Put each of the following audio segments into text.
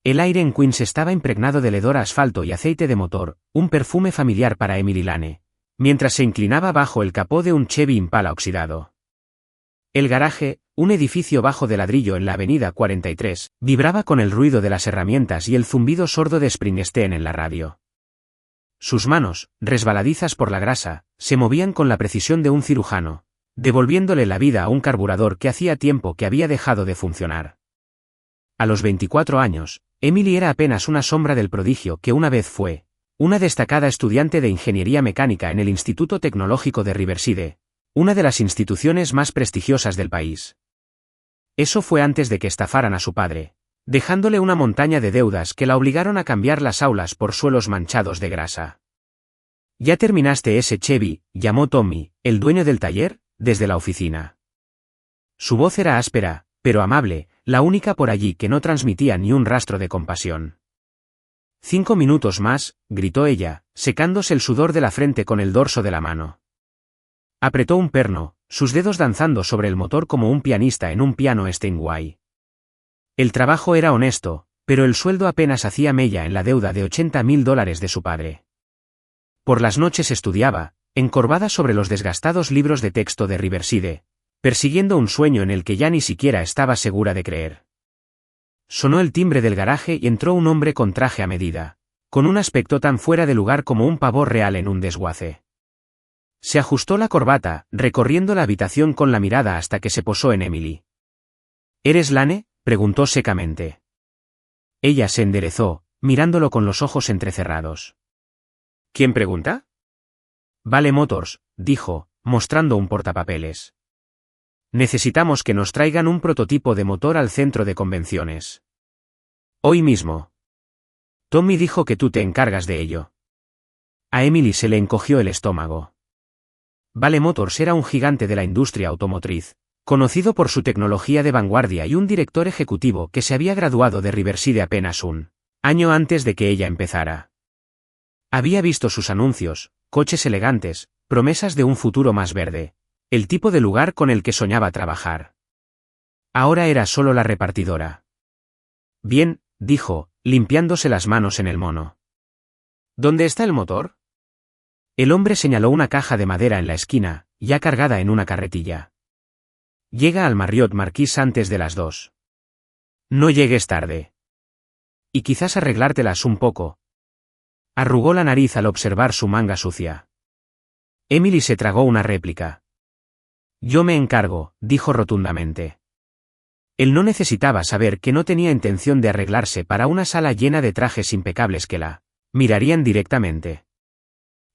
El aire en Queens estaba impregnado del hedor a asfalto y aceite de motor, un perfume familiar para Emily Lane, mientras se inclinaba bajo el capó de un Chevy Impala oxidado. El garaje, un edificio bajo de ladrillo en la avenida 43, vibraba con el ruido de las herramientas y el zumbido sordo de Springsteen en la radio. Sus manos, resbaladizas por la grasa, se movían con la precisión de un cirujano, devolviéndole la vida a un carburador que hacía tiempo que había dejado de funcionar. A los 24 años, Emily era apenas una sombra del prodigio que una vez fue, una destacada estudiante de ingeniería mecánica en el Instituto Tecnológico de Riverside, una de las instituciones más prestigiosas del país. Eso fue antes de que estafaran a su padre, dejándole una montaña de deudas que la obligaron a cambiar las aulas por suelos manchados de grasa. «¿Ya terminaste ese Chevy?», llamó Tommy, el dueño del taller, desde la oficina. Su voz era áspera, pero amable, la única por allí que no transmitía ni un rastro de compasión. «5 minutos más», gritó ella, secándose el sudor de la frente con el dorso de la mano. Apretó un perno, sus dedos danzando sobre el motor como un pianista en un piano Steinway. El trabajo era honesto, pero el sueldo apenas hacía mella en la deuda de $80,000 de su padre. Por las noches estudiaba, encorvada sobre los desgastados libros de texto de Riverside, persiguiendo un sueño en el que ya ni siquiera estaba segura de creer. Sonó el timbre del garaje y entró un hombre con traje a medida, con un aspecto tan fuera de lugar como un pavor real en un desguace. Se ajustó la corbata, recorriendo la habitación con la mirada hasta que se posó en Emily. «¿Eres Lane?», preguntó secamente. Ella se enderezó, mirándolo con los ojos entrecerrados. «¿Quién pregunta?». «Vale Motors», dijo, mostrando un portapapeles. «Necesitamos que nos traigan un prototipo de motor al centro de convenciones. Hoy mismo». «Tommy dijo que tú te encargas de ello». A Emily se le encogió el estómago. Vale Motors era un gigante de la industria automotriz, conocido por su tecnología de vanguardia y un director ejecutivo que se había graduado de Riverside apenas un año antes de que ella empezara. Había visto sus anuncios, coches elegantes, promesas de un futuro más verde, el tipo de lugar con el que soñaba trabajar. Ahora era solo la repartidora. «Bien», dijo, limpiándose las manos en el mono. «¿Dónde está el motor?». El hombre señaló una caja de madera en la esquina, ya cargada en una carretilla. «Llega al Marriott Marquis antes de las 2. No llegues tarde. Y quizás arreglártelas un poco». Arrugó la nariz al observar su manga sucia. Emily se tragó una réplica. «Yo me encargo», dijo rotundamente. Él no necesitaba saber que no tenía intención de arreglarse para una sala llena de trajes impecables que la mirarían directamente.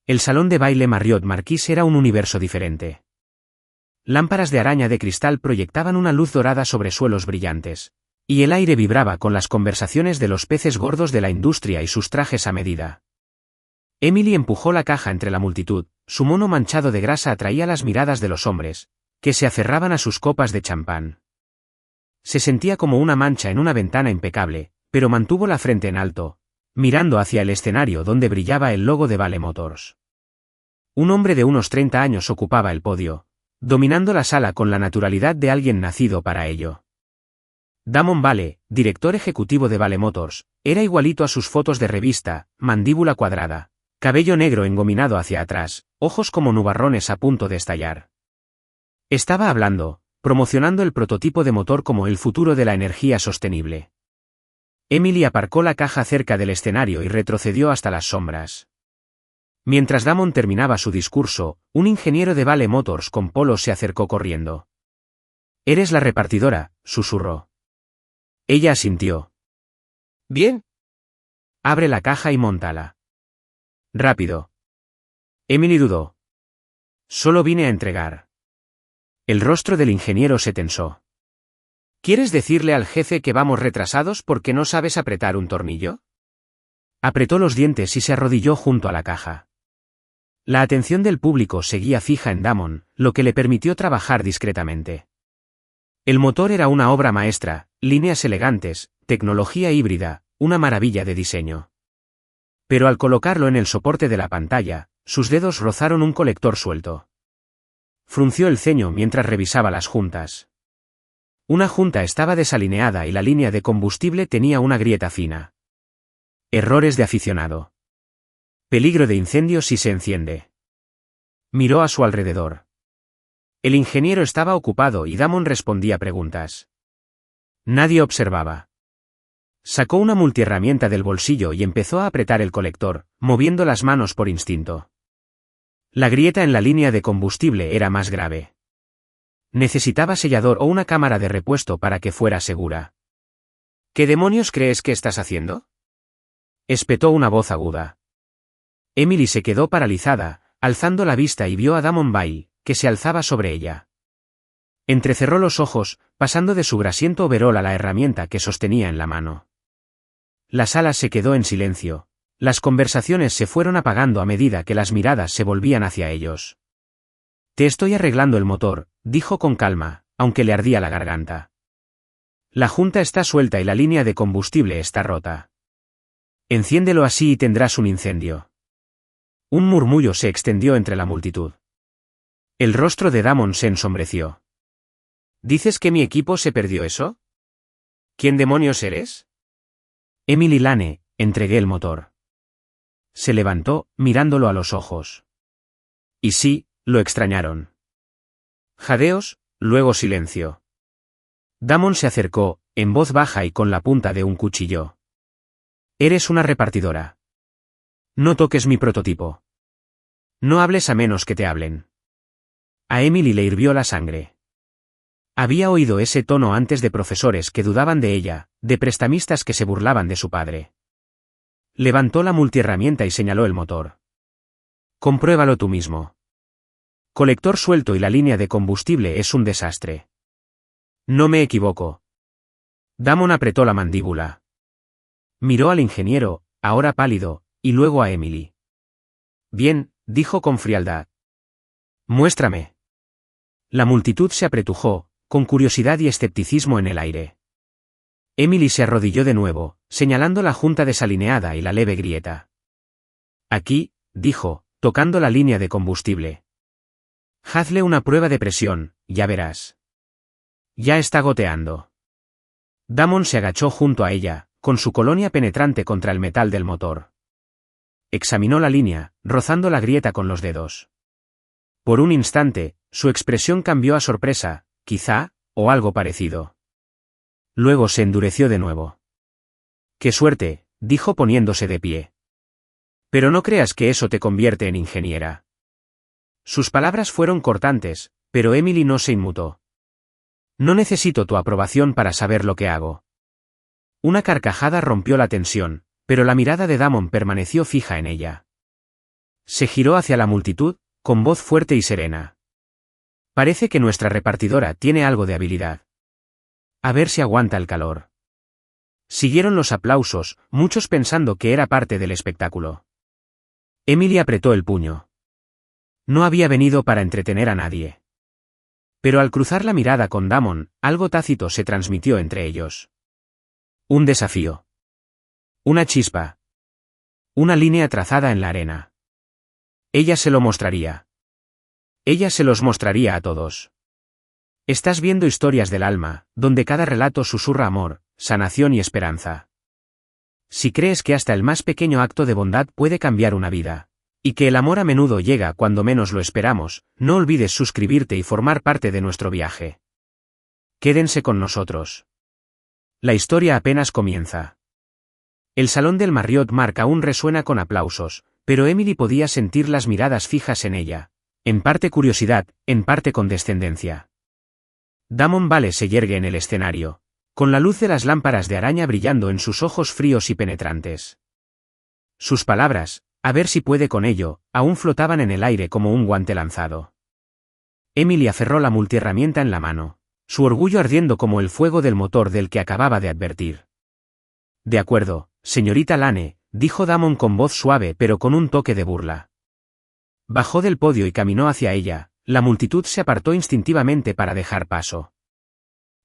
El salón de baile Marriott Marquis era un universo diferente. Lámparas de araña de cristal proyectaban una luz dorada sobre suelos brillantes, y el aire vibraba con las conversaciones de los peces gordos de la industria y sus trajes a medida. Emily empujó la caja entre la multitud, su mono manchado de grasa atraía las miradas de los hombres, que se aferraban a sus copas de champán. Se sentía como una mancha en una ventana impecable, pero mantuvo la frente en alto, mirando hacia el escenario donde brillaba el logo de Vale Motors. Un hombre de unos 30 años ocupaba el podio, dominando la sala con la naturalidad de alguien nacido para ello. Damon Vale, director ejecutivo de Vale Motors, era igualito a sus fotos de revista, mandíbula cuadrada, cabello negro engominado hacia atrás, ojos como nubarrones a punto de estallar. Estaba hablando, promocionando el prototipo de motor como el futuro de la energía sostenible. Emily aparcó la caja cerca del escenario y retrocedió hasta las sombras. Mientras Damon terminaba su discurso, un ingeniero de Vale Motors con polo se acercó corriendo. «Eres la repartidora», susurró. Ella asintió. «Bien». «Abre la caja y móntala». «Rápido». Emily dudó. «Solo vine a entregar». El rostro del ingeniero se tensó. ¿Quieres decirle al jefe que vamos retrasados porque no sabes apretar un tornillo? Apretó los dientes y se arrodilló junto a la caja. La atención del público seguía fija en Damon, lo que le permitió trabajar discretamente. El motor era una obra maestra, líneas elegantes, tecnología híbrida, una maravilla de diseño. Pero al colocarlo en el soporte de la pantalla, sus dedos rozaron un colector suelto. Frunció el ceño mientras revisaba las juntas. Una junta estaba desalineada y la línea de combustible tenía una grieta fina. Errores de aficionado. Peligro de incendio si se enciende. Miró a su alrededor. El ingeniero estaba ocupado y Damon respondía preguntas. Nadie observaba. Sacó una multiherramienta del bolsillo y empezó a apretar el colector, moviendo las manos por instinto. La grieta en la línea de combustible era más grave. Necesitaba sellador o una cámara de repuesto para que fuera segura. ¿Qué demonios crees que estás haciendo?, espetó una voz aguda. Emily se quedó paralizada, alzando la vista y vio a Damon Bale, que se alzaba sobre ella. Entrecerró los ojos, pasando de su grasiento overol a la herramienta que sostenía en la mano. La sala se quedó en silencio. Las conversaciones se fueron apagando a medida que las miradas se volvían hacia ellos. Te estoy arreglando el motor, dijo con calma, aunque le ardía la garganta. La junta está suelta y la línea de combustible está rota. Enciéndelo así y tendrás un incendio. Un murmullo se extendió entre la multitud. El rostro de Damon se ensombreció. ¿Dices que mi equipo se perdió eso? ¿Quién demonios eres? Emily Lane, entregué el motor. Se levantó, mirándolo a los ojos. Y sí, lo extrañaron. Jadeos, luego silencio. Damon se acercó, en voz baja y con la punta de un cuchillo. Eres una repartidora. No toques mi prototipo. No hables a menos que te hablen. A Emily le hirvió la sangre. Había oído ese tono antes de profesores que dudaban de ella, de prestamistas que se burlaban de su padre. Levantó la multiherramienta y señaló el motor. Compruébalo tú mismo. Colector suelto y la línea de combustible es un desastre. No me equivoco. Damon apretó la mandíbula. Miró al ingeniero, ahora pálido, y luego a Emily. Bien, dijo con frialdad. Muéstrame. La multitud se apretujó, con curiosidad y escepticismo en el aire. Emily se arrodilló de nuevo, señalando la junta desalineada y la leve grieta. Aquí, dijo, tocando la línea de combustible. Hazle una prueba de presión, ya verás. Ya está goteando. Damon se agachó junto a ella, con su colonia penetrante contra el metal del motor. Examinó la línea, rozando la grieta con los dedos. Por un instante, su expresión cambió a sorpresa, quizá, o algo parecido. Luego se endureció de nuevo. ¡Qué suerte!, dijo poniéndose de pie. Pero no creas que eso te convierte en ingeniera. Sus palabras fueron cortantes, pero Emily no se inmutó. No necesito tu aprobación para saber lo que hago. Una carcajada rompió la tensión, pero la mirada de Damon permaneció fija en ella. Se giró hacia la multitud, con voz fuerte y serena. Parece que nuestra repartidora tiene algo de habilidad. A ver si aguanta el calor. Siguieron los aplausos, muchos pensando que era parte del espectáculo. Emily apretó el puño. No había venido para entretener a nadie. Pero al cruzar la mirada con Damon, algo tácito se transmitió entre ellos. Un desafío. Una chispa. Una línea trazada en la arena. Ella se lo mostraría. Ella se los mostraría a todos. Estás viendo historias del alma, donde cada relato susurra amor, sanación y esperanza. Si crees que hasta el más pequeño acto de bondad puede cambiar una vida, y que el amor a menudo llega cuando menos lo esperamos, no olvides suscribirte y formar parte de nuestro viaje. Quédense con nosotros. La historia apenas comienza. El salón del Marriott Mark aún resuena con aplausos, pero Emily podía sentir las miradas fijas en ella, en parte curiosidad, en parte condescendencia. Damon Bale se yergue en el escenario, con la luz de las lámparas de araña brillando en sus ojos fríos y penetrantes. Sus palabras, a ver si puede con ello, aún flotaban en el aire como un guante lanzado. Emily aferró la multiherramienta en la mano, su orgullo ardiendo como el fuego del motor del que acababa de advertir. De acuerdo, señorita Lane, dijo Damon con voz suave pero con un toque de burla. Bajó del podio y caminó hacia ella, la multitud se apartó instintivamente para dejar paso.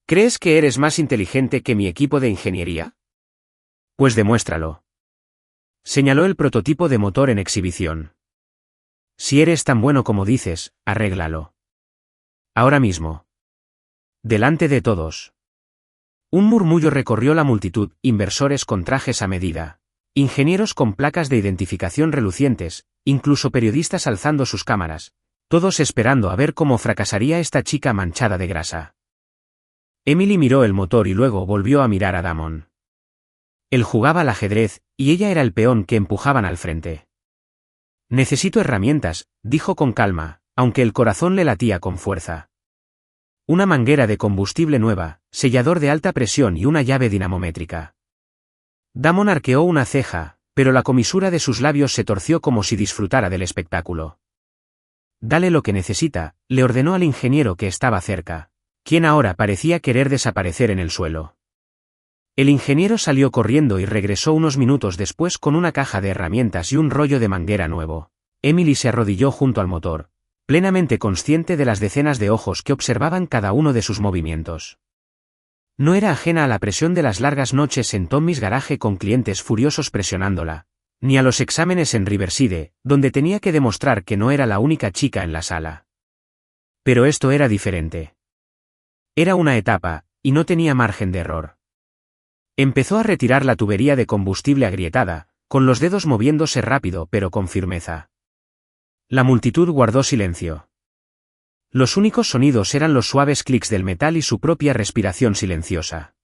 ¿Crees que eres más inteligente que mi equipo de ingeniería? Pues demuéstralo. Señaló el prototipo de motor en exhibición. Si eres tan bueno como dices, arréglalo. Ahora mismo. Delante de todos. Un murmullo recorrió la multitud, inversores con trajes a medida, ingenieros con placas de identificación relucientes, incluso periodistas alzando sus cámaras, todos esperando a ver cómo fracasaría esta chica manchada de grasa. Emily miró el motor y luego volvió a mirar a Damon. Él jugaba al ajedrez, y ella era el peón que empujaban al frente. Necesito herramientas, dijo con calma, aunque el corazón le latía con fuerza. Una manguera de combustible nueva, sellador de alta presión y una llave dinamométrica. Damon arqueó una ceja, pero la comisura de sus labios se torció como si disfrutara del espectáculo. Dale lo que necesita, le ordenó al ingeniero que estaba cerca, quien ahora parecía querer desaparecer en el suelo. El ingeniero salió corriendo y regresó unos minutos después con una caja de herramientas y un rollo de manguera nuevo. Emily se arrodilló junto al motor, plenamente consciente de las decenas de ojos que observaban cada uno de sus movimientos. No era ajena a la presión de las largas noches en Tommy's garaje con clientes furiosos presionándola, ni a los exámenes en Riverside, donde tenía que demostrar que no era la única chica en la sala. Pero esto era diferente. Era una etapa, y no tenía margen de error. Empezó a retirar la tubería de combustible agrietada, con los dedos moviéndose rápido pero con firmeza. La multitud guardó silencio. Los únicos sonidos eran los suaves clics del metal y su propia respiración silenciosa.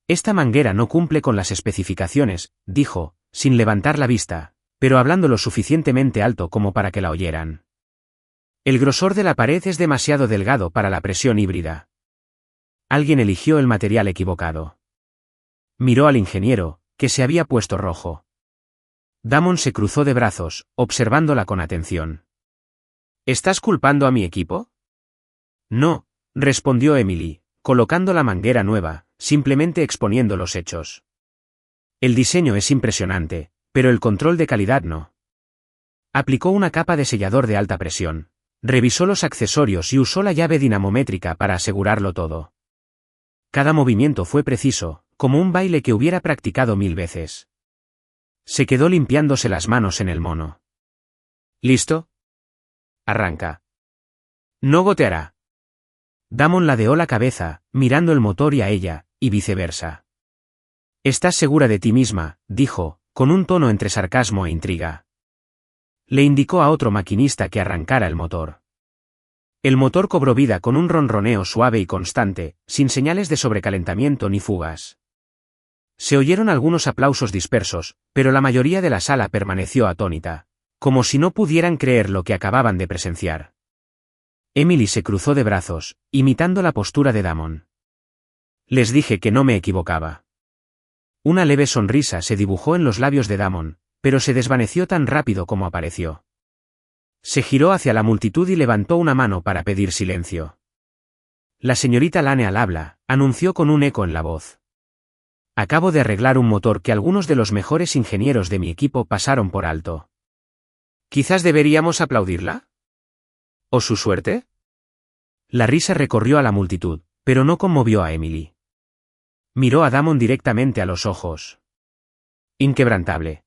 Esta manguera no cumple con las especificaciones, dijo, sin levantar la vista, pero hablando lo suficientemente alto como para que la oyeran. El grosor de la pared es demasiado delgado para la presión híbrida. Alguien eligió el material equivocado. Miró al ingeniero, que se había puesto rojo. Damon se cruzó de brazos, observándola con atención. ¿Estás culpando a mi equipo? No, respondió Emily, colocando la manguera nueva, simplemente exponiendo los hechos. El diseño es impresionante, pero el control de calidad no. Aplicó una capa de sellador de alta presión, revisó los accesorios y usó la llave dinamométrica para asegurarlo todo. Cada movimiento fue preciso, como un baile que hubiera practicado 1000 veces. Se quedó limpiándose las manos en el mono. ¿Listo? Arranca. No goteará. Damon ladeó la cabeza, mirando el motor y a ella, y viceversa. Estás segura de ti misma, dijo, con un tono entre sarcasmo e intriga. Le indicó a otro maquinista que arrancara el motor. El motor cobró vida con un ronroneo suave y constante, sin señales de sobrecalentamiento ni fugas. Se oyeron algunos aplausos dispersos, pero la mayoría de la sala permaneció atónita, como si no pudieran creer lo que acababan de presenciar. Emily se cruzó de brazos, imitando la postura de Damon. Les dije que no me equivocaba. Una leve sonrisa se dibujó en los labios de Damon, pero se desvaneció tan rápido como apareció. Se giró hacia la multitud y levantó una mano para pedir silencio. La señorita Lane al habla, anunció con un eco en la voz. Acabo de arreglar un motor que algunos de los mejores ingenieros de mi equipo pasaron por alto. ¿Quizás deberíamos aplaudirla? ¿O su suerte? La risa recorrió a la multitud, pero no conmovió a Emily. Miró a Damon directamente a los ojos. Inquebrantable.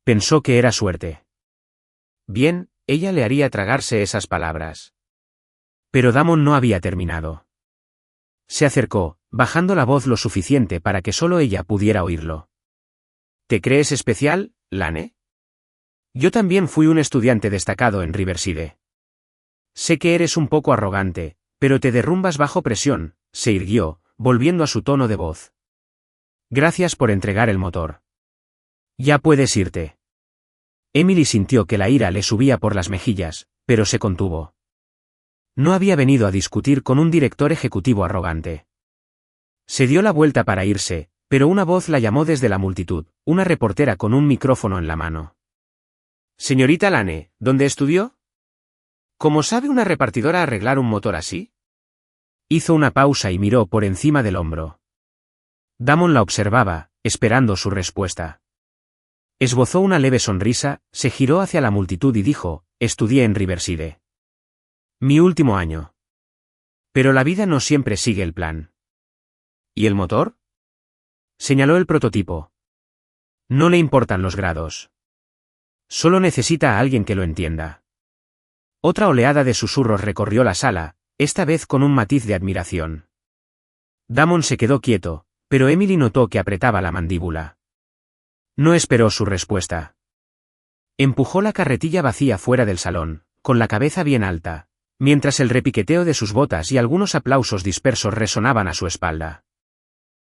Pensó que era suerte. Bien, ella le haría tragarse esas palabras. Pero Damon no había terminado. Se acercó, bajando la voz lo suficiente para que solo ella pudiera oírlo. ¿Te crees especial, Lane? Yo también fui un estudiante destacado en Riverside. Sé que eres un poco arrogante, pero te derrumbas bajo presión, se irguió, volviendo a su tono de voz. Gracias por entregar el motor. Ya puedes irte. Emily sintió que la ira le subía por las mejillas, pero se contuvo. No había venido a discutir con un director ejecutivo arrogante. Se dio la vuelta para irse, pero una voz la llamó desde la multitud, una reportera con un micrófono en la mano. Señorita Lane, ¿dónde estudió? ¿Cómo sabe una repartidora arreglar un motor así? Hizo una pausa y miró por encima del hombro. Damon la observaba, esperando su respuesta. Esbozó una leve sonrisa, se giró hacia la multitud y dijo, estudié en Riverside. Mi último año. Pero la vida no siempre sigue el plan. ¿Y el motor? Señaló el prototipo. No le importan los grados. Solo necesita a alguien que lo entienda. Otra oleada de susurros recorrió la sala, esta vez con un matiz de admiración. Damon se quedó quieto, pero Emily notó que apretaba la mandíbula. No esperó su respuesta. Empujó la carretilla vacía fuera del salón, con la cabeza bien alta, mientras el repiqueteo de sus botas y algunos aplausos dispersos resonaban a su espalda.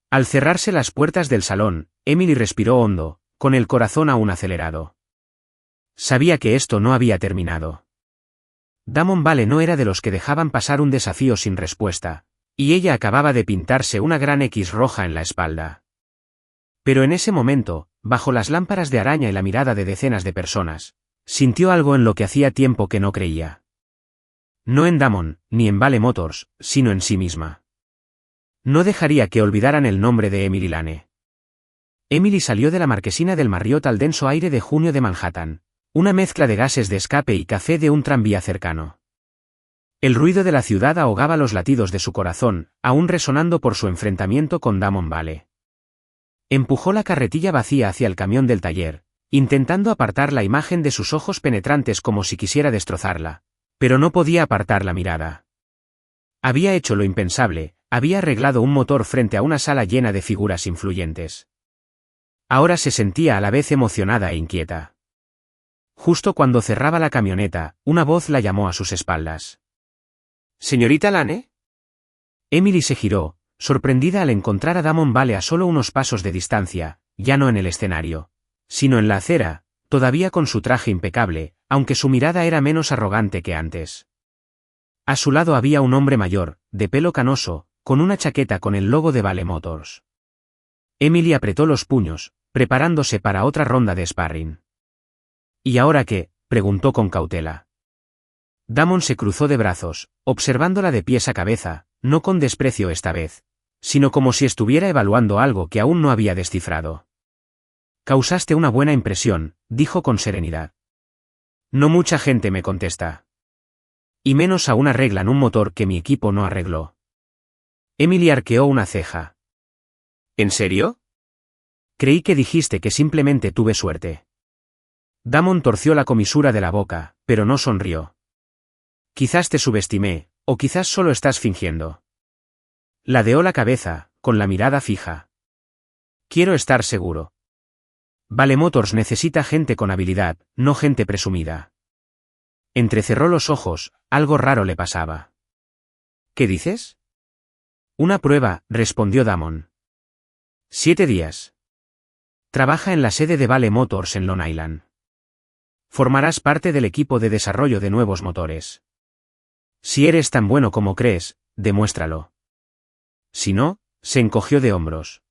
Al cerrarse las puertas del salón, Emily respiró hondo, con el corazón aún acelerado. Sabía que esto no había terminado. Damon Vale no era de los que dejaban pasar un desafío sin respuesta, y ella acababa de pintarse una gran X roja en la espalda. Pero en ese momento, bajo las lámparas de araña y la mirada de decenas de personas, sintió algo en lo que hacía tiempo que no creía. No en Damon, ni en Vale Motors, sino en sí misma. No dejaría que olvidaran el nombre de Emily Lane. Emily salió de la marquesina del Marriott al denso aire de junio de Manhattan, una mezcla de gases de escape y café de un tranvía cercano. El ruido de la ciudad ahogaba los latidos de su corazón, aún resonando por su enfrentamiento con Damon Vale. Empujó la carretilla vacía hacia el camión del taller, intentando apartar la imagen de sus ojos penetrantes como si quisiera destrozarla, pero no podía apartar la mirada. Había hecho lo impensable, había arreglado un motor frente a una sala llena de figuras influyentes. Ahora se sentía a la vez emocionada e inquieta. Justo cuando cerraba la camioneta, una voz la llamó a sus espaldas. ¿Señorita Lane? Emily se giró, sorprendida al encontrar a Damon Vale a solo unos pasos de distancia, ya no en el escenario, sino en la acera, todavía con su traje impecable, aunque su mirada era menos arrogante que antes. A su lado había un hombre mayor, de pelo canoso, con una chaqueta con el logo de Vale Motors. Emily apretó los puños, preparándose para otra ronda de sparring. ¿Y ahora qué?, preguntó con cautela. Damon se cruzó de brazos, observándola de pies a cabeza, no con desprecio esta vez, sino como si estuviera evaluando algo que aún no había descifrado. Causaste una buena impresión, dijo con serenidad. No mucha gente me contesta. Y menos aún arreglan un motor que mi equipo no arregló. Emily arqueó una ceja. ¿En serio? Creí que dijiste que simplemente tuve suerte. Damon torció la comisura de la boca, pero no sonrió. Quizás te subestimé, o quizás solo estás fingiendo. Ladeó la cabeza, con la mirada fija. Quiero estar seguro. Vale Motors necesita gente con habilidad, no gente presumida. Entrecerró los ojos, algo raro le pasaba. ¿Qué dices? Una prueba, respondió Damon. 7 días. Trabaja en la sede de Vale Motors en Long Island. Formarás parte del equipo de desarrollo de nuevos motores. Si eres tan bueno como crees, demuéstralo. Si no, se encogió de hombros.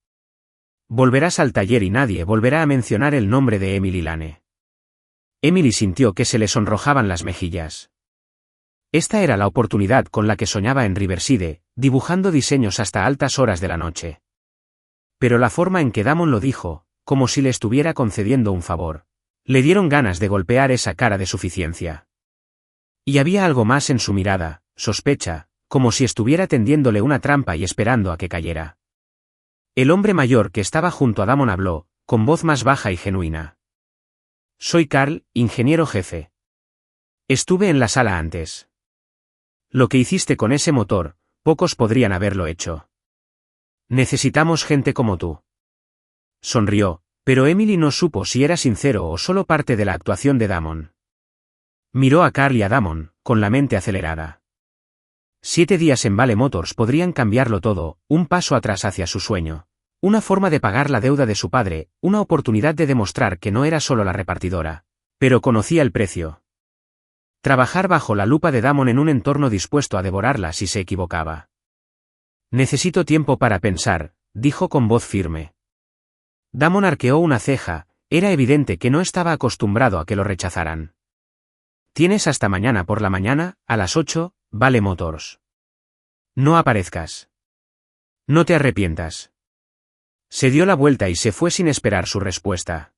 Volverás al taller y nadie volverá a mencionar el nombre de Emily Lane. Emily sintió que se le sonrojaban las mejillas. Esta era la oportunidad con la que soñaba en Riverside, dibujando diseños hasta altas horas de la noche. Pero la forma en que Damon lo dijo, como si le estuviera concediendo un favor, le dieron ganas de golpear esa cara de suficiencia. Y había algo más en su mirada, sospecha, como si estuviera tendiéndole una trampa y esperando a que cayera. El hombre mayor que estaba junto a Damon habló, con voz más baja y genuina. Soy Carl, ingeniero jefe. Estuve en la sala antes. Lo que hiciste con ese motor, pocos podrían haberlo hecho. Necesitamos gente como tú. Sonrió, pero Emily no supo si era sincero o solo parte de la actuación de Damon. Miró a Carl y a Damon, con la mente acelerada. 7 días en Vale Motors podrían cambiarlo todo, un paso atrás hacia su sueño. Una forma de pagar la deuda de su padre, una oportunidad de demostrar que no era solo la repartidora, pero conocía el precio. Trabajar bajo la lupa de Damon en un entorno dispuesto a devorarla si se equivocaba. Necesito tiempo para pensar, dijo con voz firme. Damon arqueó una ceja, era evidente que no estaba acostumbrado a que lo rechazaran. Tienes hasta mañana por la mañana, a las 8, Vale Motors. No aparezcas. No te arrepientas. Se dio la vuelta y se fue sin esperar su respuesta.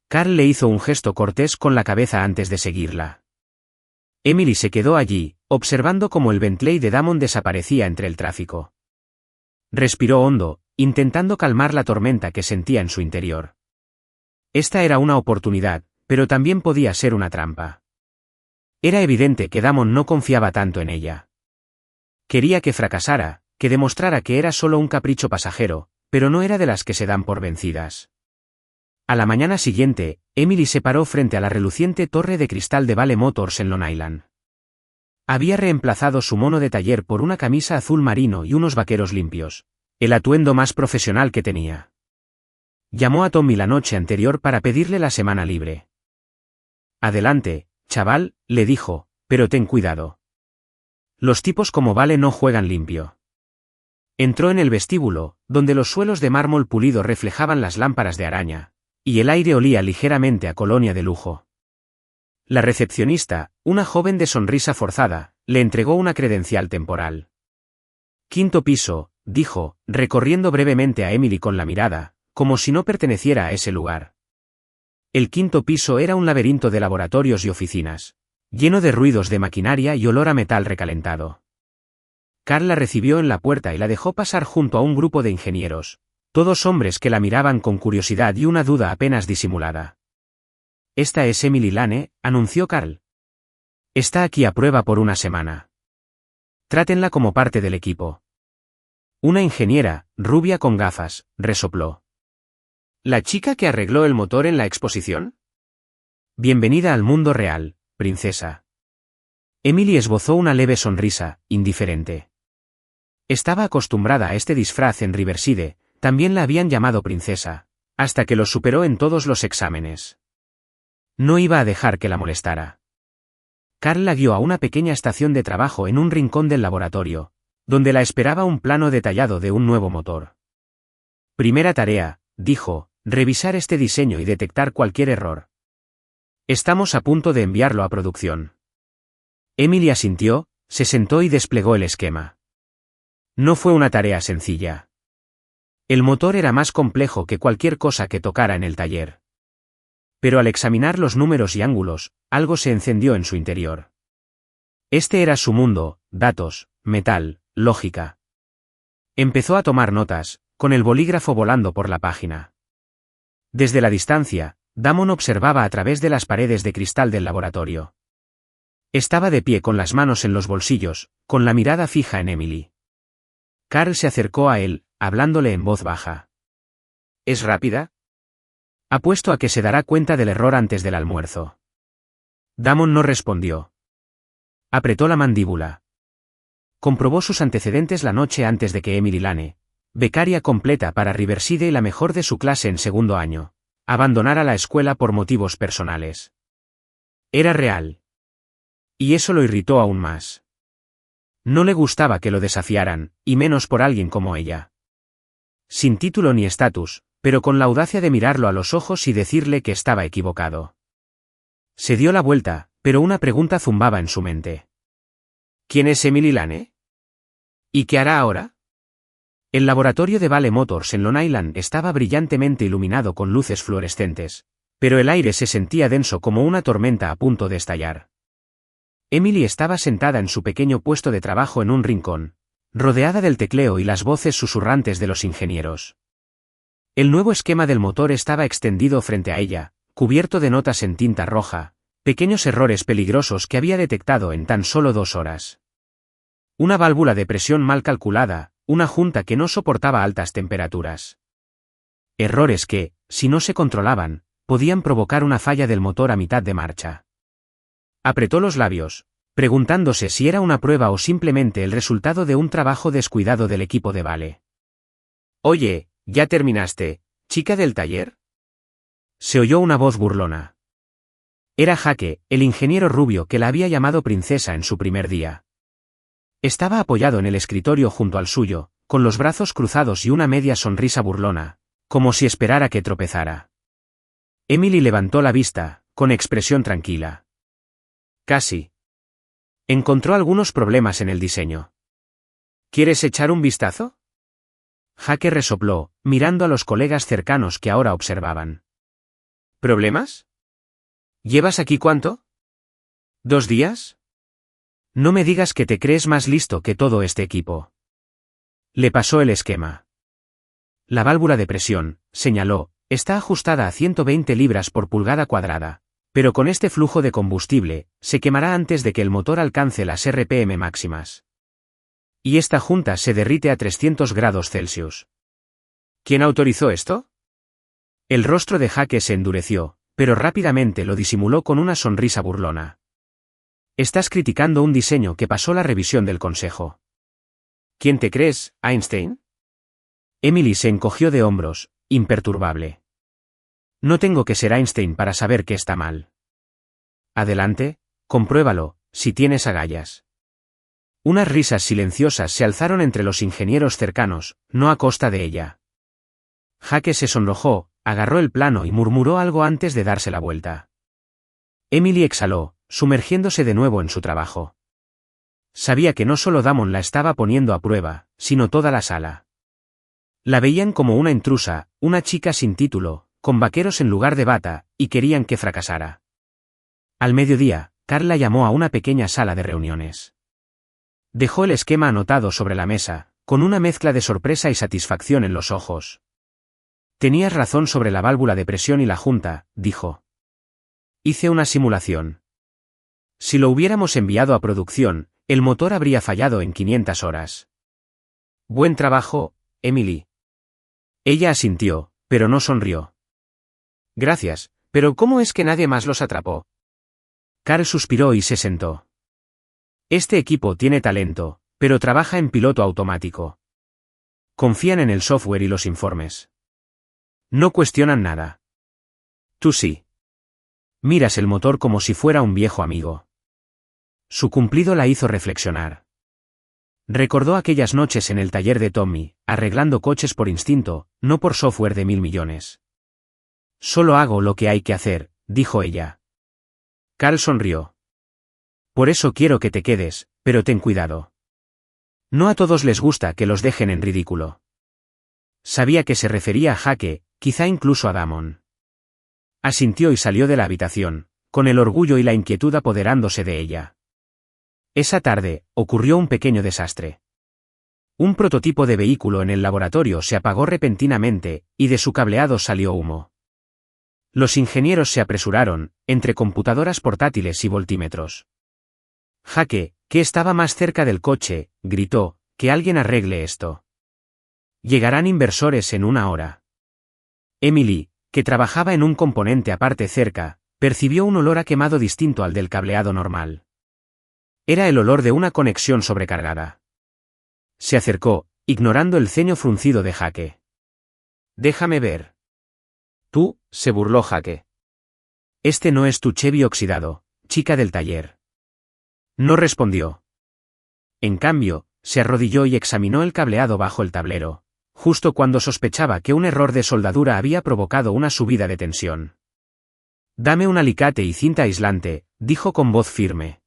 Carl le hizo un gesto cortés con la cabeza antes de seguirla. Emily se quedó allí, observando cómo el Bentley de Damon desaparecía entre el tráfico. Respiró hondo, intentando calmar la tormenta que sentía en su interior. Esta era una oportunidad, pero también podía ser una trampa. Era evidente que Damon no confiaba tanto en ella. Quería que fracasara, que demostrara que era solo un capricho pasajero, pero no era de las que se dan por vencidas. A la mañana siguiente, Emily se paró frente a la reluciente torre de cristal de Vale Motors en Long Island. Había reemplazado su mono de taller por una camisa azul marino y unos vaqueros limpios, el atuendo más profesional que tenía. Llamó a Tommy la noche anterior para pedirle la semana libre. «Adelante, chaval», le dijo, «pero ten cuidado. Los tipos como Vale no juegan limpio». Entró en el vestíbulo, donde los suelos de mármol pulido reflejaban las lámparas de araña, y el aire olía ligeramente a colonia de lujo. La recepcionista, una joven de sonrisa forzada, le entregó una credencial temporal. «Quinto piso», dijo, recorriendo brevemente a Emily con la mirada, como si no perteneciera a ese lugar. El quinto piso era un laberinto de laboratorios y oficinas, lleno de ruidos de maquinaria y olor a metal recalentado. Carl la recibió en la puerta y la dejó pasar junto a un grupo de ingenieros, todos hombres que la miraban con curiosidad y una duda apenas disimulada. «Esta es Emily Lane», anunció Carl. «Está aquí a prueba por una semana. Trátenla como parte del equipo». Una ingeniera, rubia con gafas, resopló. «¿La chica que arregló el motor en la exposición?» «Bienvenida al mundo real, princesa». Emily esbozó una leve sonrisa, indiferente. Estaba acostumbrada a este disfraz en Riverside, también la habían llamado princesa, hasta que lo superó en todos los exámenes. No iba a dejar que la molestara. Carl la guió a una pequeña estación de trabajo en un rincón del laboratorio, donde la esperaba un plano detallado de un nuevo motor. «Primera tarea», dijo, «revisar este diseño y detectar cualquier error. Estamos a punto de enviarlo a producción». Emily asintió, se sentó y desplegó el esquema. No fue una tarea sencilla. El motor era más complejo que cualquier cosa que tocara en el taller. Pero al examinar los números y ángulos, algo se encendió en su interior. Este era su mundo: datos, metal, lógica. Empezó a tomar notas, con el bolígrafo volando por la página. Desde la distancia, Damon observaba a través de las paredes de cristal del laboratorio. Estaba de pie con las manos en los bolsillos, con la mirada fija en Emily. Carl se acercó a él, hablándole en voz baja. «¿Es rápida?» «Apuesto a que se dará cuenta del error antes del almuerzo». Damon no respondió. Apretó la mandíbula. Comprobó sus antecedentes la noche antes de que Emily Lane, becaria completa para Riverside y la mejor de su clase en segundo año, abandonara la escuela por motivos personales. Era real. Y eso lo irritó aún más. No le gustaba que lo desafiaran, y menos por alguien como ella. Sin título ni estatus, pero con la audacia de mirarlo a los ojos y decirle que estaba equivocado. Se dio la vuelta, pero una pregunta zumbaba en su mente. ¿Quién es Emily Lane? ¿Y qué hará ahora? El laboratorio de Vale Motors en Long Island estaba brillantemente iluminado con luces fluorescentes, pero el aire se sentía denso como una tormenta a punto de estallar. Emily estaba sentada en su pequeño puesto de trabajo en un rincón, rodeada del tecleo y las voces susurrantes de los ingenieros. El nuevo esquema del motor estaba extendido frente a ella, cubierto de notas en tinta roja, pequeños errores peligrosos que había detectado en tan solo 2 horas. Una válvula de presión mal calculada, una junta que no soportaba altas temperaturas. Errores que, si no se controlaban, podían provocar una falla del motor a mitad de marcha. Apretó los labios, preguntándose si era una prueba o simplemente el resultado de un trabajo descuidado del equipo de Vale. «Oye, ¿ya terminaste, chica del taller?» Se oyó una voz burlona. Era Jake, el ingeniero rubio que la había llamado princesa en su primer día. Estaba apoyado en el escritorio junto al suyo, con los brazos cruzados y una media sonrisa burlona, como si esperara que tropezara. Emily levantó la vista, con expresión tranquila. «Casi. Encontró algunos problemas en el diseño. ¿Quieres echar un vistazo?» Jake resopló, mirando a los colegas cercanos que ahora observaban. «¿Problemas? ¿Llevas aquí cuánto? ¿2 días? No me digas que te crees más listo que todo este equipo». Le pasó el esquema. «La válvula de presión», señaló, «está ajustada a 120 libras por pulgada cuadrada, pero con este flujo de combustible, se quemará antes de que el motor alcance las RPM máximas. Y esta junta se derrite a 300 grados Celsius. ¿Quién autorizó esto? El rostro de Jake se endureció, pero rápidamente lo disimuló con una sonrisa burlona. Estás criticando un diseño que pasó la revisión del consejo. ¿Quién te crees, Einstein? Emily se encogió de hombros, imperturbable. No tengo que ser Einstein para saber que está mal. Adelante, compruébalo, si tienes agallas. Unas risas silenciosas se alzaron entre los ingenieros cercanos, no a costa de ella. Jake se sonrojó, agarró el plano y murmuró algo antes de darse la vuelta. Emily exhaló, sumergiéndose de nuevo en su trabajo. Sabía que no solo Damon la estaba poniendo a prueba, sino toda la sala. La veían como una intrusa, una chica sin título, con vaqueros en lugar de bata, y querían que fracasara. Al mediodía, Carl la llamó a una pequeña sala de reuniones. Dejó el esquema anotado sobre la mesa, con una mezcla de sorpresa y satisfacción en los ojos. Tenías razón sobre la válvula de presión y la junta, dijo. Hice una simulación. Si lo hubiéramos enviado a producción, el motor habría fallado en 500 horas. Buen trabajo, Emily. Ella asintió, pero no sonrió. Gracias, pero ¿cómo es que nadie más los atrapó? Carl suspiró y se sentó. Este equipo tiene talento, pero trabaja en piloto automático. Confían en el software y los informes. No cuestionan nada. Tú sí. Miras el motor como si fuera un viejo amigo. Su cumplido la hizo reflexionar. Recordó aquellas noches en el taller de Tommy, arreglando coches por instinto, no por software de 1000 millones. Solo hago lo que hay que hacer, dijo ella. Carl sonrió. Por eso quiero que te quedes, pero ten cuidado. No a todos les gusta que los dejen en ridículo. Sabía que se refería a Jake, quizá incluso a Damon. Asintió y salió de la habitación, con el orgullo y la inquietud apoderándose de ella. Esa tarde, ocurrió un pequeño desastre. Un prototipo de vehículo en el laboratorio se apagó repentinamente, y de su cableado salió humo. Los ingenieros se apresuraron, entre computadoras portátiles y voltímetros. Jake, que estaba más cerca del coche, gritó, que alguien arregle esto. Llegarán inversores en 1 hora. Emily, que trabajaba en un componente aparte cerca, percibió un olor a quemado distinto al del cableado normal. Era el olor de una conexión sobrecargada. Se acercó, ignorando el ceño fruncido de Jake. Déjame ver. Tú, se burló Jake. Este no es tu Chevy oxidado, chica del taller. No respondió. En cambio, se arrodilló y examinó el cableado bajo el tablero, justo cuando sospechaba que un error de soldadura había provocado una subida de tensión. Dame un alicate y cinta aislante, dijo con voz firme.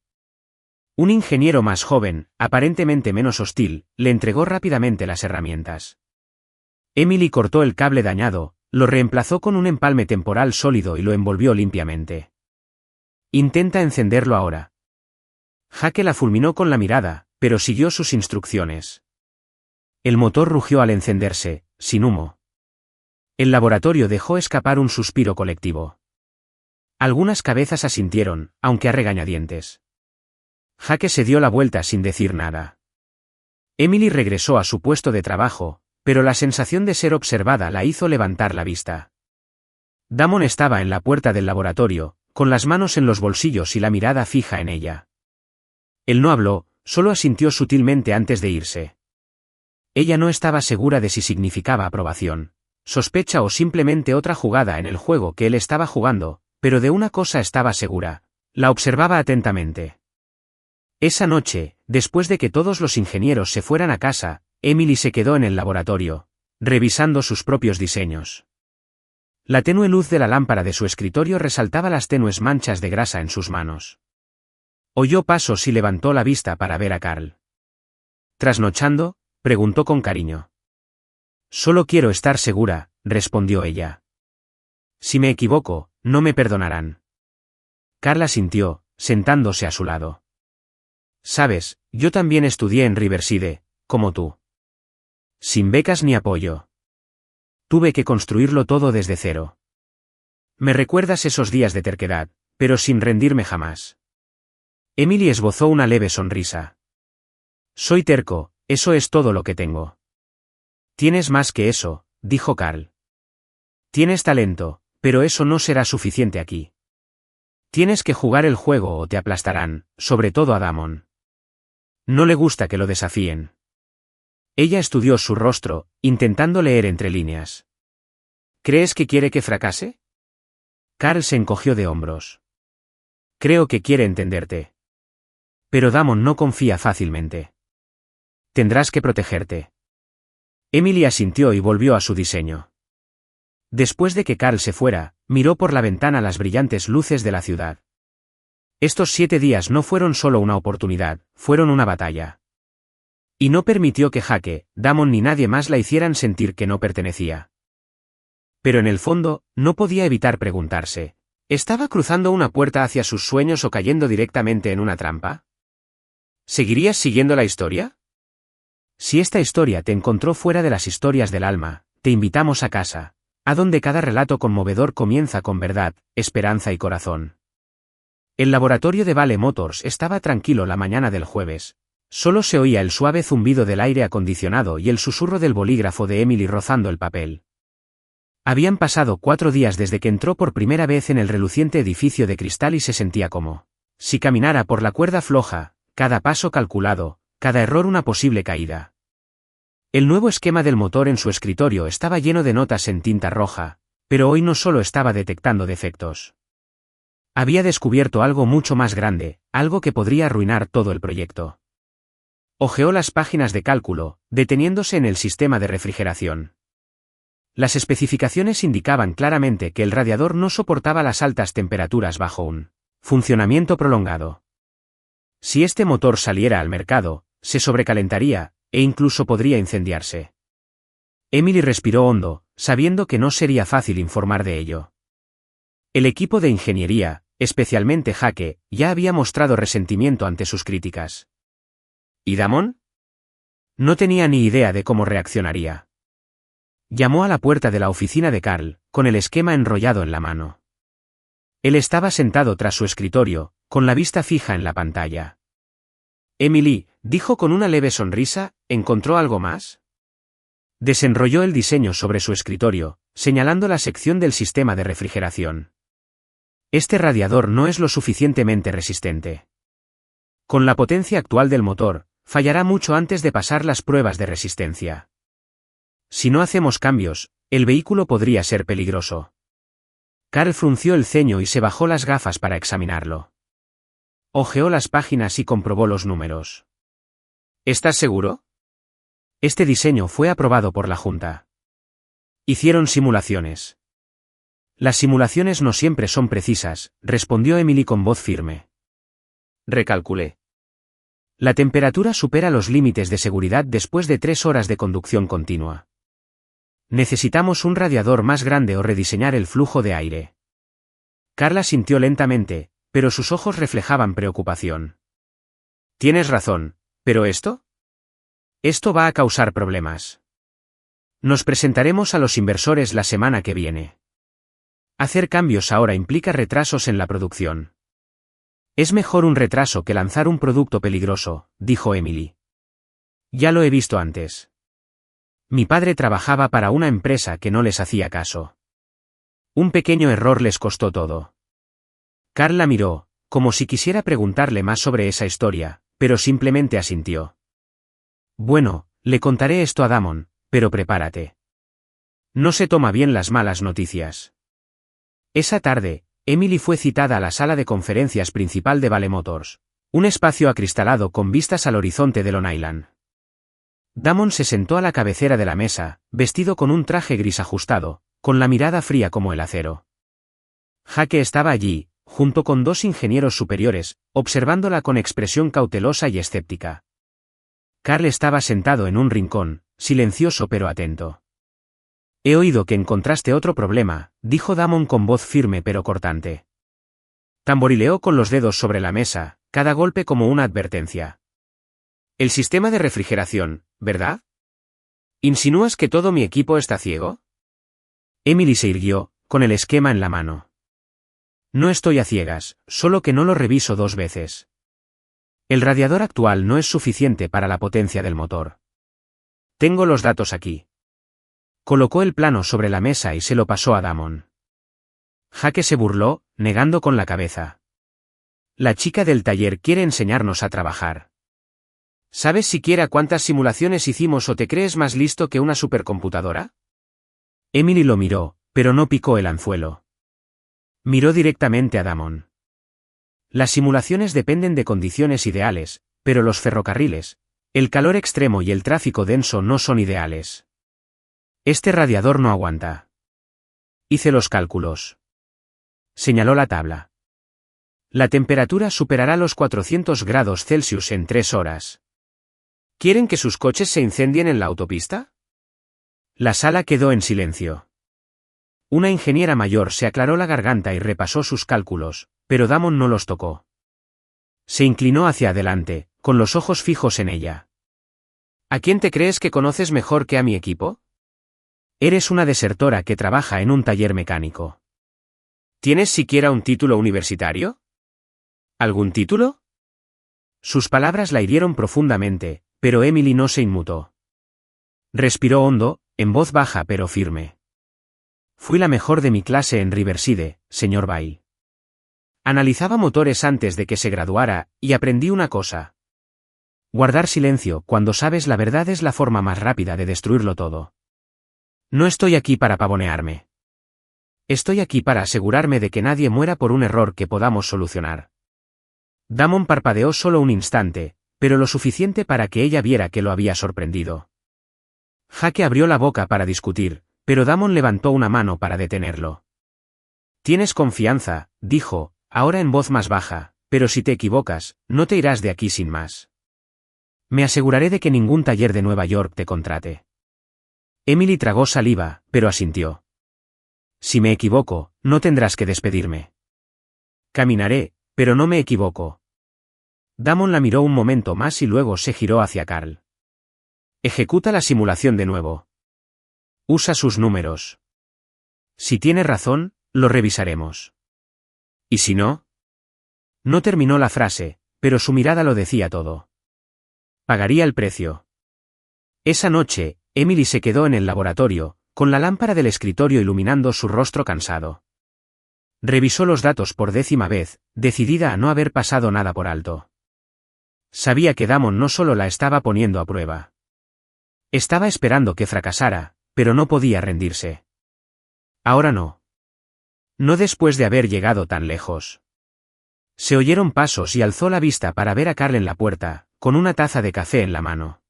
Un ingeniero más joven, aparentemente menos hostil, le entregó rápidamente las herramientas. Emily cortó el cable dañado, lo reemplazó con un empalme temporal sólido y lo envolvió limpiamente. Intenta encenderlo ahora. Jake la fulminó con la mirada, pero siguió sus instrucciones. El motor rugió al encenderse, sin humo. El laboratorio dejó escapar un suspiro colectivo. Algunas cabezas asintieron, aunque a regañadientes. Jake se dio la vuelta sin decir nada. Emily regresó a su puesto de trabajo, pero la sensación de ser observada la hizo levantar la vista. Damon estaba en la puerta del laboratorio, con las manos en los bolsillos y la mirada fija en ella. Él no habló, solo asintió sutilmente antes de irse. Ella no estaba segura de si significaba aprobación, sospecha o simplemente otra jugada en el juego que él estaba jugando, pero de una cosa estaba segura, la observaba atentamente. Esa noche, después de que todos los ingenieros se fueran a casa, Emily se quedó en el laboratorio, revisando sus propios diseños. La tenue luz de la lámpara de su escritorio resaltaba las tenues manchas de grasa en sus manos. Oyó pasos y levantó la vista para ver a Carl. ¿Trasnochando?, preguntó con cariño. Solo quiero estar segura, respondió ella. Si me equivoco, no me perdonarán. Carl asintió, sentándose a su lado. Sabes, yo también estudié en Riverside, como tú. Sin becas ni apoyo. Tuve que construirlo todo desde cero. Me recuerdas esos días de terquedad, pero sin rendirme jamás. Emily esbozó una leve sonrisa. Soy terco, Eso es todo lo que tengo. Tienes más que eso, dijo Carl. Tienes talento, pero eso no será suficiente aquí. Tienes que jugar el juego o te aplastarán, sobre todo a Damon. No le gusta que lo desafíen. Ella estudió su rostro, intentando leer entre líneas. ¿Crees que quiere que fracase? Carl se encogió de hombros. Creo que quiere entenderte. Pero Damon no confía fácilmente. Tendrás que protegerte. Emily asintió y volvió a su diseño. Después de que Carl se fuera, miró por la ventana las brillantes luces de la ciudad. Estos 7 días no fueron solo una oportunidad, fueron una batalla. Y no permitió que Jake, Damon ni nadie más la hicieran sentir que no pertenecía. Pero en el fondo, no podía evitar preguntarse, ¿estaba cruzando una puerta hacia sus sueños o cayendo directamente en una trampa? ¿Seguirías siguiendo la historia? Si esta historia te encontró fuera de las historias del alma, te invitamos a casa, a donde cada relato conmovedor comienza con verdad, esperanza y corazón. El laboratorio de Vale Motors estaba tranquilo la mañana del jueves. Solo se oía el suave zumbido del aire acondicionado y el susurro del bolígrafo de Emily rozando el papel. Habían pasado 4 días desde que entró por primera vez en el reluciente edificio de cristal y se sentía como si caminara por la cuerda floja, cada paso calculado, cada error una posible caída. El nuevo esquema del motor en su escritorio estaba lleno de notas en tinta roja, pero hoy no solo estaba detectando defectos. Había descubierto algo mucho más grande, algo que podría arruinar todo el proyecto. Hojeó las páginas de cálculo, deteniéndose en el sistema de refrigeración. Las especificaciones indicaban claramente que el radiador no soportaba las altas temperaturas bajo un funcionamiento prolongado. Si este motor saliera al mercado, se sobrecalentaría, e incluso podría incendiarse. Emily respiró hondo, sabiendo que no sería fácil informar de ello. El equipo de ingeniería, especialmente Jake, ya había mostrado resentimiento ante sus críticas. ¿Y Damon? No tenía ni idea de cómo reaccionaría. Llamó a la puerta de la oficina de Carl, con el esquema enrollado en la mano. Él estaba sentado tras su escritorio, con la vista fija en la pantalla. Emily, dijo con una leve sonrisa, ¿encontró algo más? Desenrolló el diseño sobre su escritorio, señalando la sección del sistema de refrigeración. Este radiador no es lo suficientemente resistente. Con la potencia actual del motor, fallará mucho antes de pasar las pruebas de resistencia. Si no hacemos cambios, el vehículo podría ser peligroso. Carl frunció el ceño y se bajó las gafas para examinarlo. Hojeó las páginas y comprobó los números. ¿Estás seguro? Este diseño fue aprobado por la Junta. Hicieron simulaciones. Las simulaciones no siempre son precisas, respondió Emily con voz firme. Recalculé. La temperatura supera los límites de seguridad después de 3 horas de conducción continua. Necesitamos un radiador más grande o rediseñar el flujo de aire. Carla sintió lentamente, pero sus ojos reflejaban preocupación. Tienes razón, ¿pero esto? Esto va a causar problemas. Nos presentaremos a los inversores la semana que viene. Hacer cambios ahora implica retrasos en la producción. Es mejor un retraso que lanzar un producto peligroso, dijo Emily. Ya lo he visto antes. Mi padre trabajaba para una empresa que no les hacía caso. Un pequeño error les costó todo. Carl la miró, como si quisiera preguntarle más sobre esa historia, pero simplemente asintió. Bueno, le contaré esto a Damon, pero prepárate. No se toma bien las malas noticias. Esa tarde, Emily fue citada a la sala de conferencias principal de Vale Motors, un espacio acristalado con vistas al horizonte de Long Island. Damon se sentó a la cabecera de la mesa, vestido con un traje gris ajustado, con la mirada fría como el acero. Jake estaba allí, junto con 2 ingenieros superiores, observándola con expresión cautelosa y escéptica. Carl estaba sentado en un rincón, silencioso pero atento. He oído que encontraste otro problema, dijo Damon con voz firme pero cortante. Tamborileó con los dedos sobre la mesa, cada golpe como una advertencia. El sistema de refrigeración, ¿verdad? ¿Insinúas que todo mi equipo está ciego? Emily se irguió, con el esquema en la mano. No estoy a ciegas, solo que no lo reviso 2 veces. El radiador actual no es suficiente para la potencia del motor. Tengo los datos aquí. Colocó el plano sobre la mesa y se lo pasó a Damon. Jake se burló, negando con la cabeza. La chica del taller quiere enseñarnos a trabajar. ¿Sabes siquiera cuántas simulaciones hicimos o te crees más listo que una supercomputadora? Emily lo miró, pero no picó el anzuelo. Miró directamente a Damon. Las simulaciones dependen de condiciones ideales, pero los ferrocarriles, el calor extremo y el tráfico denso no son ideales. Este radiador no aguanta. Hice los cálculos. Señaló la tabla. La temperatura superará los 400 grados Celsius en 3 horas. ¿Quieren que sus coches se incendien en la autopista? La sala quedó en silencio. Una ingeniera mayor se aclaró la garganta y repasó sus cálculos, pero Damon no los tocó. Se inclinó hacia adelante, con los ojos fijos en ella. ¿A quién te crees que conoces mejor que a mi equipo? Eres una desertora que trabaja en un taller mecánico. ¿Tienes siquiera un título universitario? ¿Algún título? Sus palabras la hirieron profundamente, pero Emily no se inmutó. Respiró hondo, en voz baja pero firme. Fui la mejor de mi clase en Riverside, señor Bay. Analizaba motores antes de que se graduara, y aprendí una cosa. Guardar silencio cuando sabes la verdad es la forma más rápida de destruirlo todo. No estoy aquí para pavonearme. Estoy aquí para asegurarme de que nadie muera por un error que podamos solucionar. Damon parpadeó solo un instante, pero lo suficiente para que ella viera que lo había sorprendido. Jake abrió la boca para discutir, pero Damon levantó una mano para detenerlo. Tienes confianza, dijo, ahora en voz más baja, pero si te equivocas, no te irás de aquí sin más. Me aseguraré de que ningún taller de Nueva York te contrate. Emily tragó saliva, pero asintió. Si me equivoco, no tendrás que despedirme. Caminaré, pero no me equivoco. Damon la miró un momento más y luego se giró hacia Carl. Ejecuta la simulación de nuevo. Usa sus números. Si tiene razón, lo revisaremos. ¿Y si no? No terminó la frase, pero su mirada lo decía todo. Pagaría el precio. Esa noche, Emily se quedó en el laboratorio, con la lámpara del escritorio iluminando su rostro cansado. Revisó los datos por 10ª vez, decidida a no haber pasado nada por alto. Sabía que Damon no solo la estaba poniendo a prueba. Estaba esperando que fracasara, pero no podía rendirse. Ahora no. No después de haber llegado tan lejos. Se oyeron pasos y alzó la vista para ver a Carl en la puerta, con una taza de café en la mano.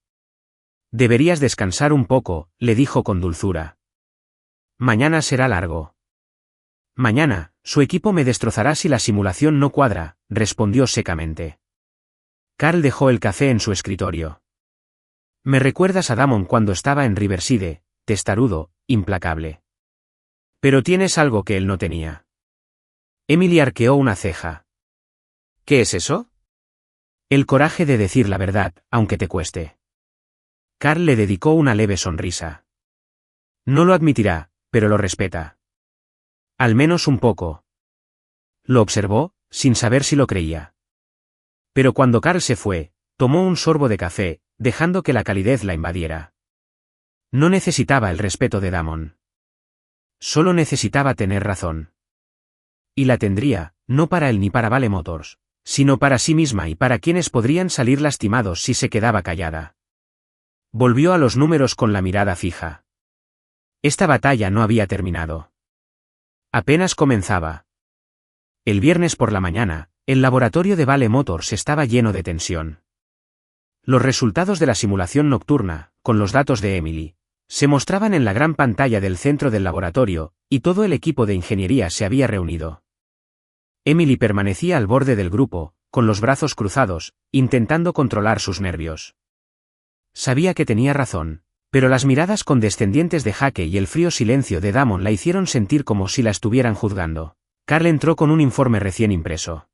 Deberías descansar un poco, le dijo con dulzura. Mañana será largo. Mañana, su equipo me destrozará si la simulación no cuadra, respondió secamente. Carl dejó el café en su escritorio. Me recuerdas a Damon cuando estaba en Riverside, testarudo, implacable. Pero tienes algo que él no tenía. Emily arqueó una ceja. ¿Qué es eso? El coraje de decir la verdad, aunque te cueste. Carl le dedicó una leve sonrisa. No lo admitirá, pero lo respeta. Al menos un poco. Lo observó, sin saber si lo creía. Pero cuando Carl se fue, tomó un sorbo de café, dejando que la calidez la invadiera. No necesitaba el respeto de Damon. Solo necesitaba tener razón. Y la tendría, no para él ni para Vale Motors, sino para sí misma y para quienes podrían salir lastimados si se quedaba callada. Volvió a los números con la mirada fija. Esta batalla no había terminado. Apenas comenzaba. El viernes por la mañana, el laboratorio de Vale Motors estaba lleno de tensión. Los resultados de la simulación nocturna, con los datos de Emily, se mostraban en la gran pantalla del centro del laboratorio, y todo el equipo de ingeniería se había reunido. Emily permanecía al borde del grupo, con los brazos cruzados, intentando controlar sus nervios. Sabía que tenía razón, pero las miradas condescendientes de Jake y el frío silencio de Damon la hicieron sentir como si la estuvieran juzgando. Carl entró con un informe recién impreso.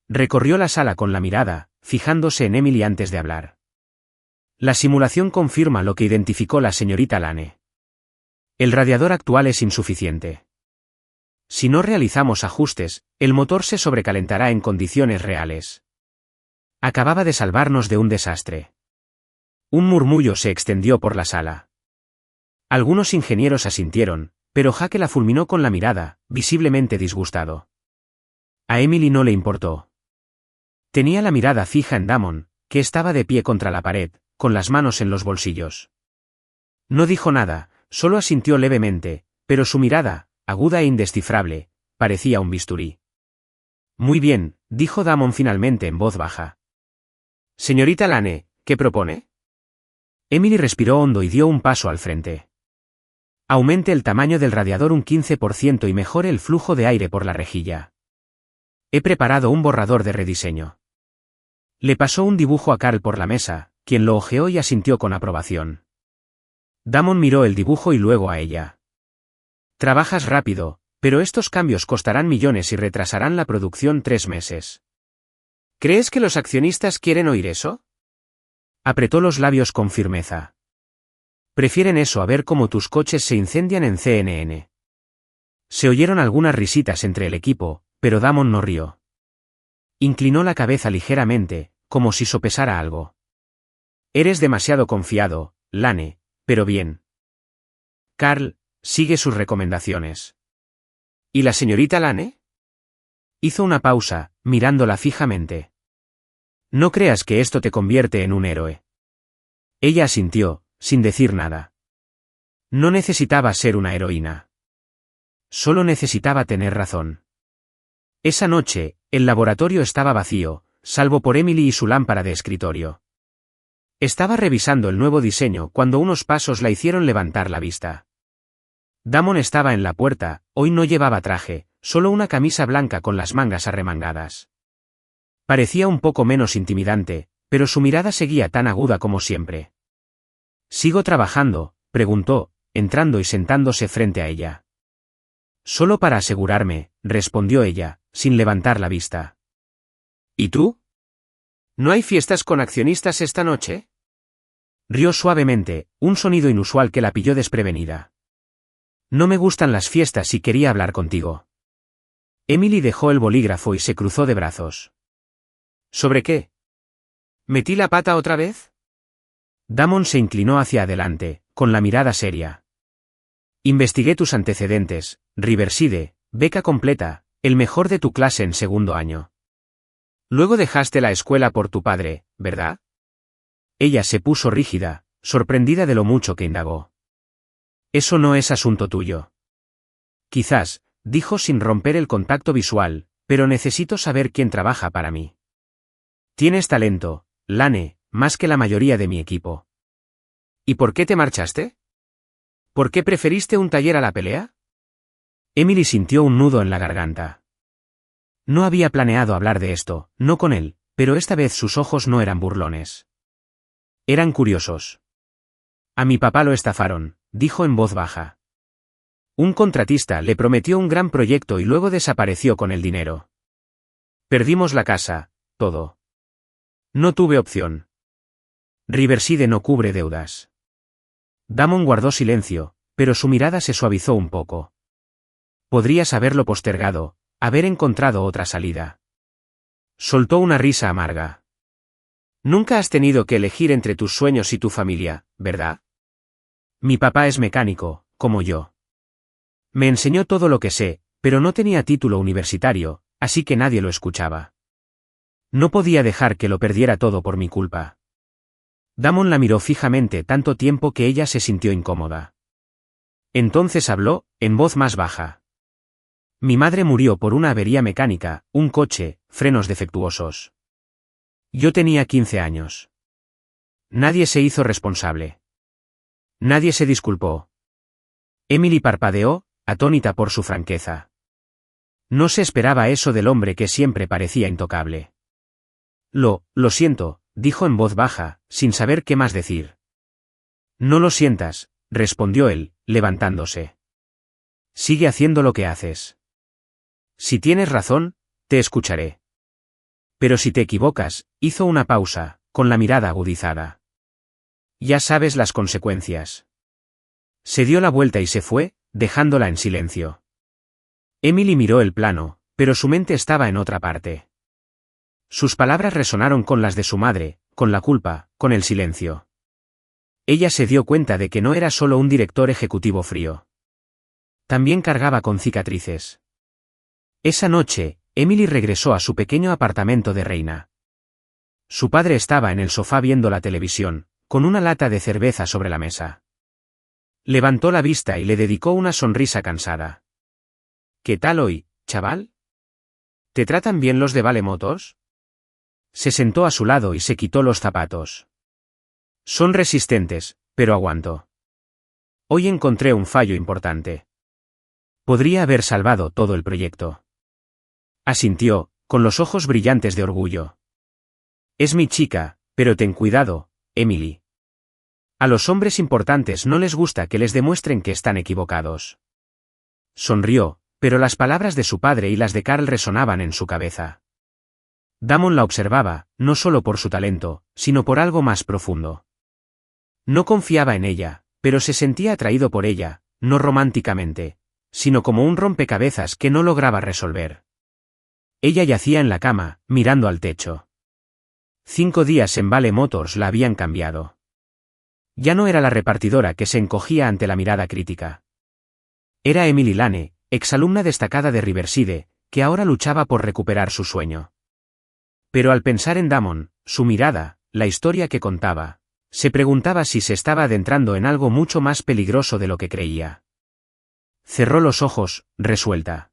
Recorrió la sala con la mirada, fijándose en Emily antes de hablar. La simulación confirma lo que identificó la señorita Lane. El radiador actual es insuficiente. Si no realizamos ajustes, el motor se sobrecalentará en condiciones reales. Acababa de salvarnos de un desastre. Un murmullo se extendió por la sala. Algunos ingenieros asintieron, pero Jake la fulminó con la mirada, visiblemente disgustado. A Emily no le importó. Tenía la mirada fija en Damon, que estaba de pie contra la pared, con las manos en los bolsillos. No dijo nada, solo asintió levemente, pero su mirada, aguda e indescifrable, parecía un bisturí. Muy bien, dijo Damon finalmente en voz baja. Señorita Lane, ¿qué propone? Emily respiró hondo y dio un paso al frente. Aumente el tamaño del radiador un 15% y mejore el flujo de aire por la rejilla. He preparado un borrador de rediseño. Le pasó un dibujo a Carl por la mesa, quien lo hojeó y asintió con aprobación. Damon miró el dibujo y luego a ella. Trabajas rápido, pero estos cambios costarán millones y retrasarán la producción 3 meses. ¿Crees que los accionistas quieren oír eso? Apretó los labios con firmeza. Prefieren eso a ver cómo tus coches se incendian en CNN. Se oyeron algunas risitas entre el equipo, pero Damon no rió. Inclinó la cabeza ligeramente, como si sopesara algo. Eres demasiado confiado, Lane, pero bien. Carl, sigue sus recomendaciones. ¿Y la señorita Lane? Hizo una pausa, mirándola fijamente. No creas que esto te convierte en un héroe. Ella asintió, sin decir nada. No necesitaba ser una heroína. Solo necesitaba tener razón. Esa noche, el laboratorio estaba vacío, salvo por Emily y su lámpara de escritorio. Estaba revisando el nuevo diseño cuando unos pasos la hicieron levantar la vista. Damon estaba en la puerta, hoy no llevaba traje, solo una camisa blanca con las mangas arremangadas. Parecía un poco menos intimidante, pero su mirada seguía tan aguda como siempre. ¿Sigo trabajando?, preguntó, entrando y sentándose frente a ella. Solo para asegurarme, respondió ella, sin levantar la vista. ¿Y tú? ¿No hay fiestas con accionistas esta noche? Rió suavemente, un sonido inusual que la pilló desprevenida. No me gustan las fiestas y quería hablar contigo. Emily dejó el bolígrafo y se cruzó de brazos. ¿Sobre qué? ¿Metí la pata otra vez? Damon se inclinó hacia adelante, con la mirada seria. Investigué tus antecedentes, Riverside, beca completa, el mejor de tu clase en segundo año. Luego dejaste la escuela por tu padre, ¿verdad? Ella se puso rígida, sorprendida de lo mucho que indagó. Eso no es asunto tuyo. Quizás, dijo sin romper el contacto visual, pero necesito saber quién trabaja para mí. Tienes talento, Lane, más que la mayoría de mi equipo. ¿Y por qué te marchaste? ¿Por qué preferiste un taller a la pelea? Emily sintió un nudo en la garganta. No había planeado hablar de esto, no con él, pero esta vez sus ojos no eran burlones. Eran curiosos. A mi papá lo estafaron, dijo en voz baja. Un contratista le prometió un gran proyecto y luego desapareció con el dinero. Perdimos la casa, todo. No tuve opción. Riverside no cubre deudas. Damon guardó silencio, pero su mirada se suavizó un poco. Podrías haberlo postergado, haber encontrado otra salida. Soltó una risa amarga. Nunca has tenido que elegir entre tus sueños y tu familia, ¿verdad? Mi papá es mecánico, como yo. Me enseñó todo lo que sé, pero no tenía título universitario, así que nadie lo escuchaba. No podía dejar que lo perdiera todo por mi culpa. Damon la miró fijamente tanto tiempo que ella se sintió incómoda. Entonces habló, en voz más baja. Mi madre murió por una avería mecánica, un coche, frenos defectuosos. Yo tenía 15 años. Nadie se hizo responsable. Nadie se disculpó. Emily parpadeó, atónita por su franqueza. No se esperaba eso del hombre que siempre parecía intocable. Lo siento, dijo en voz baja, sin saber qué más decir. No lo sientas, respondió él, levantándose. Sigue haciendo lo que haces. Si tienes razón, te escucharé. Pero si te equivocas, hizo una pausa, con la mirada agudizada. Ya sabes las consecuencias. Se dio la vuelta y se fue, dejándola en silencio. Emily miró el plano, pero su mente estaba en otra parte. Sus palabras resonaron con las de su madre, con la culpa, con el silencio. Ella se dio cuenta de que no era solo un director ejecutivo frío. También cargaba con cicatrices. Esa noche, Emily regresó a su pequeño apartamento de reina. Su padre estaba en el sofá viendo la televisión, con una lata de cerveza sobre la mesa. Levantó la vista y le dedicó una sonrisa cansada. ¿Qué tal hoy, chaval? ¿Te tratan bien los de Vale Motors? Se sentó a su lado y se quitó los zapatos. Son resistentes, pero aguanto. Hoy encontré un fallo importante. Podría haber salvado todo el proyecto. Asintió, con los ojos brillantes de orgullo. Es mi chica, pero ten cuidado, Emily. A los hombres importantes no les gusta que les demuestren que están equivocados. Sonrió, pero las palabras de su padre y las de Carl resonaban en su cabeza. Damon la observaba, no solo por su talento, sino por algo más profundo. No confiaba en ella, pero se sentía atraído por ella, no románticamente, sino como un rompecabezas que no lograba resolver. Ella yacía en la cama, mirando al techo. 5 días en Vale Motors la habían cambiado. Ya no era la repartidora que se encogía ante la mirada crítica. Era Emily Lane, exalumna destacada de Riverside, que ahora luchaba por recuperar su sueño. Pero al pensar en Damon, su mirada, la historia que contaba, se preguntaba si se estaba adentrando en algo mucho más peligroso de lo que creía. Cerró los ojos, resuelta.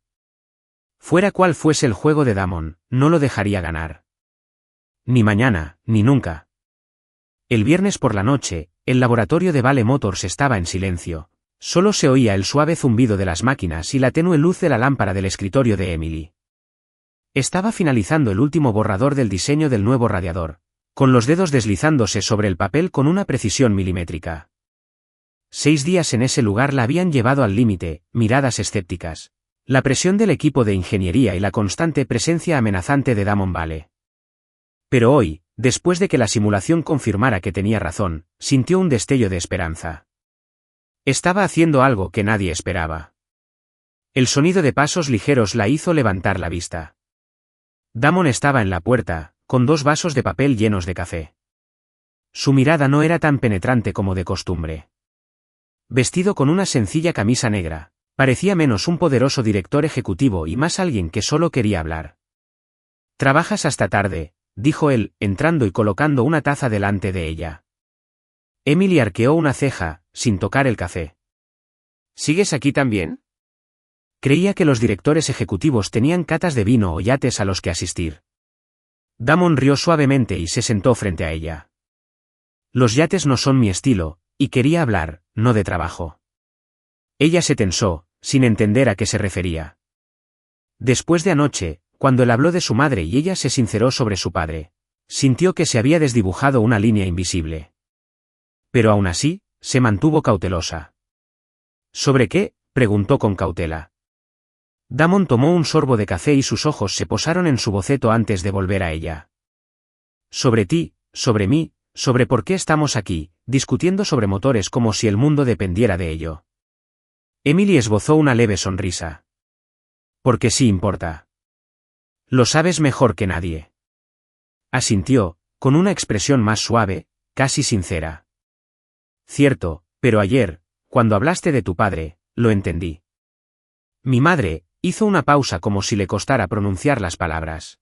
Fuera cual fuese el juego de Damon, no lo dejaría ganar. Ni mañana, ni nunca. El viernes por la noche, el laboratorio de Vale Motors estaba en silencio. Solo se oía el suave zumbido de las máquinas y la tenue luz de la lámpara del escritorio de Emily. Estaba finalizando el último borrador del diseño del nuevo radiador, con los dedos deslizándose sobre el papel con una precisión milimétrica. 6 días en ese lugar la habían llevado al límite, miradas escépticas, la presión del equipo de ingeniería y la constante presencia amenazante de Damon Vale. Pero hoy, después de que la simulación confirmara que tenía razón, sintió un destello de esperanza. Estaba haciendo algo que nadie esperaba. El sonido de pasos ligeros la hizo levantar la vista. Damon estaba en la puerta, con 2 vasos de papel llenos de café. Su mirada no era tan penetrante como de costumbre. Vestido con una sencilla camisa negra, parecía menos un poderoso director ejecutivo y más alguien que solo quería hablar. «Trabajas hasta tarde», dijo él, entrando y colocando una taza delante de ella. Emily arqueó una ceja, sin tocar el café. «¿Sigues aquí también?» Creía que los directores ejecutivos tenían catas de vino o yates a los que asistir. Damon rió suavemente y se sentó frente a ella. «Los yates no son mi estilo, y quería hablar, no de trabajo». Ella se tensó, sin entender a qué se refería. Después de anoche, cuando él habló de su madre y ella se sinceró sobre su padre, sintió que se había desdibujado una línea invisible. Pero aún así, se mantuvo cautelosa. «¿Sobre qué?», preguntó con cautela. Damon tomó un sorbo de café y sus ojos se posaron en su boceto antes de volver a ella. «Sobre ti, sobre mí, sobre por qué estamos aquí, discutiendo sobre motores como si el mundo dependiera de ello». Emily esbozó una leve sonrisa. «Porque sí importa. Lo sabes mejor que nadie». Asintió, con una expresión más suave, casi sincera. «Cierto, pero ayer, cuando hablaste de tu padre, lo entendí». Mi madre hizo una pausa como si le costara pronunciar las palabras.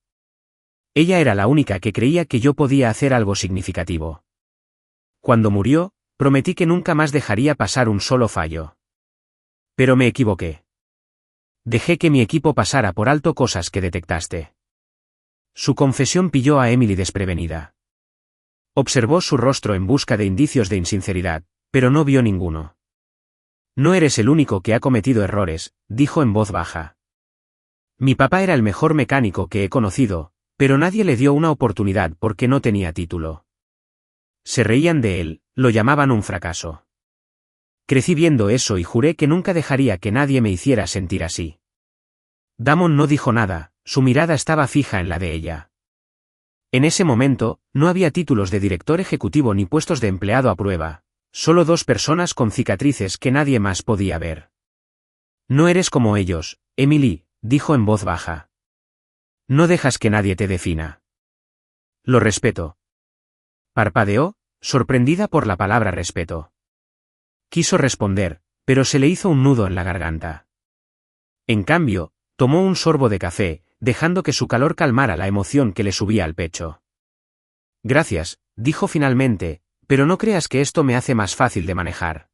Ella era la única que creía que yo podía hacer algo significativo. Cuando murió, prometí que nunca más dejaría pasar un solo fallo. Pero me equivoqué. Dejé que mi equipo pasara por alto cosas que detectaste. Su confesión pilló a Emily desprevenida. Observó su rostro en busca de indicios de insinceridad, pero no vio ninguno. «No eres el único que ha cometido errores», dijo en voz baja. «Mi papá era el mejor mecánico que he conocido, pero nadie le dio una oportunidad porque no tenía título. Se reían de él, lo llamaban un fracaso. Crecí viendo eso y juré que nunca dejaría que nadie me hiciera sentir así». Damon no dijo nada, su mirada estaba fija en la de ella. En ese momento, no había títulos de director ejecutivo ni puestos de empleado a prueba. Solo 2 personas con cicatrices que nadie más podía ver. «No eres como ellos, Emily», dijo en voz baja. «No dejas que nadie te defina». Lo respeto. Parpadeó, sorprendida por la palabra respeto. Quiso responder, pero se le hizo un nudo en la garganta. En cambio, tomó un sorbo de café, dejando que su calor calmara la emoción que le subía al pecho. Gracias, dijo finalmente, pero no creas que esto me hace más fácil de manejar.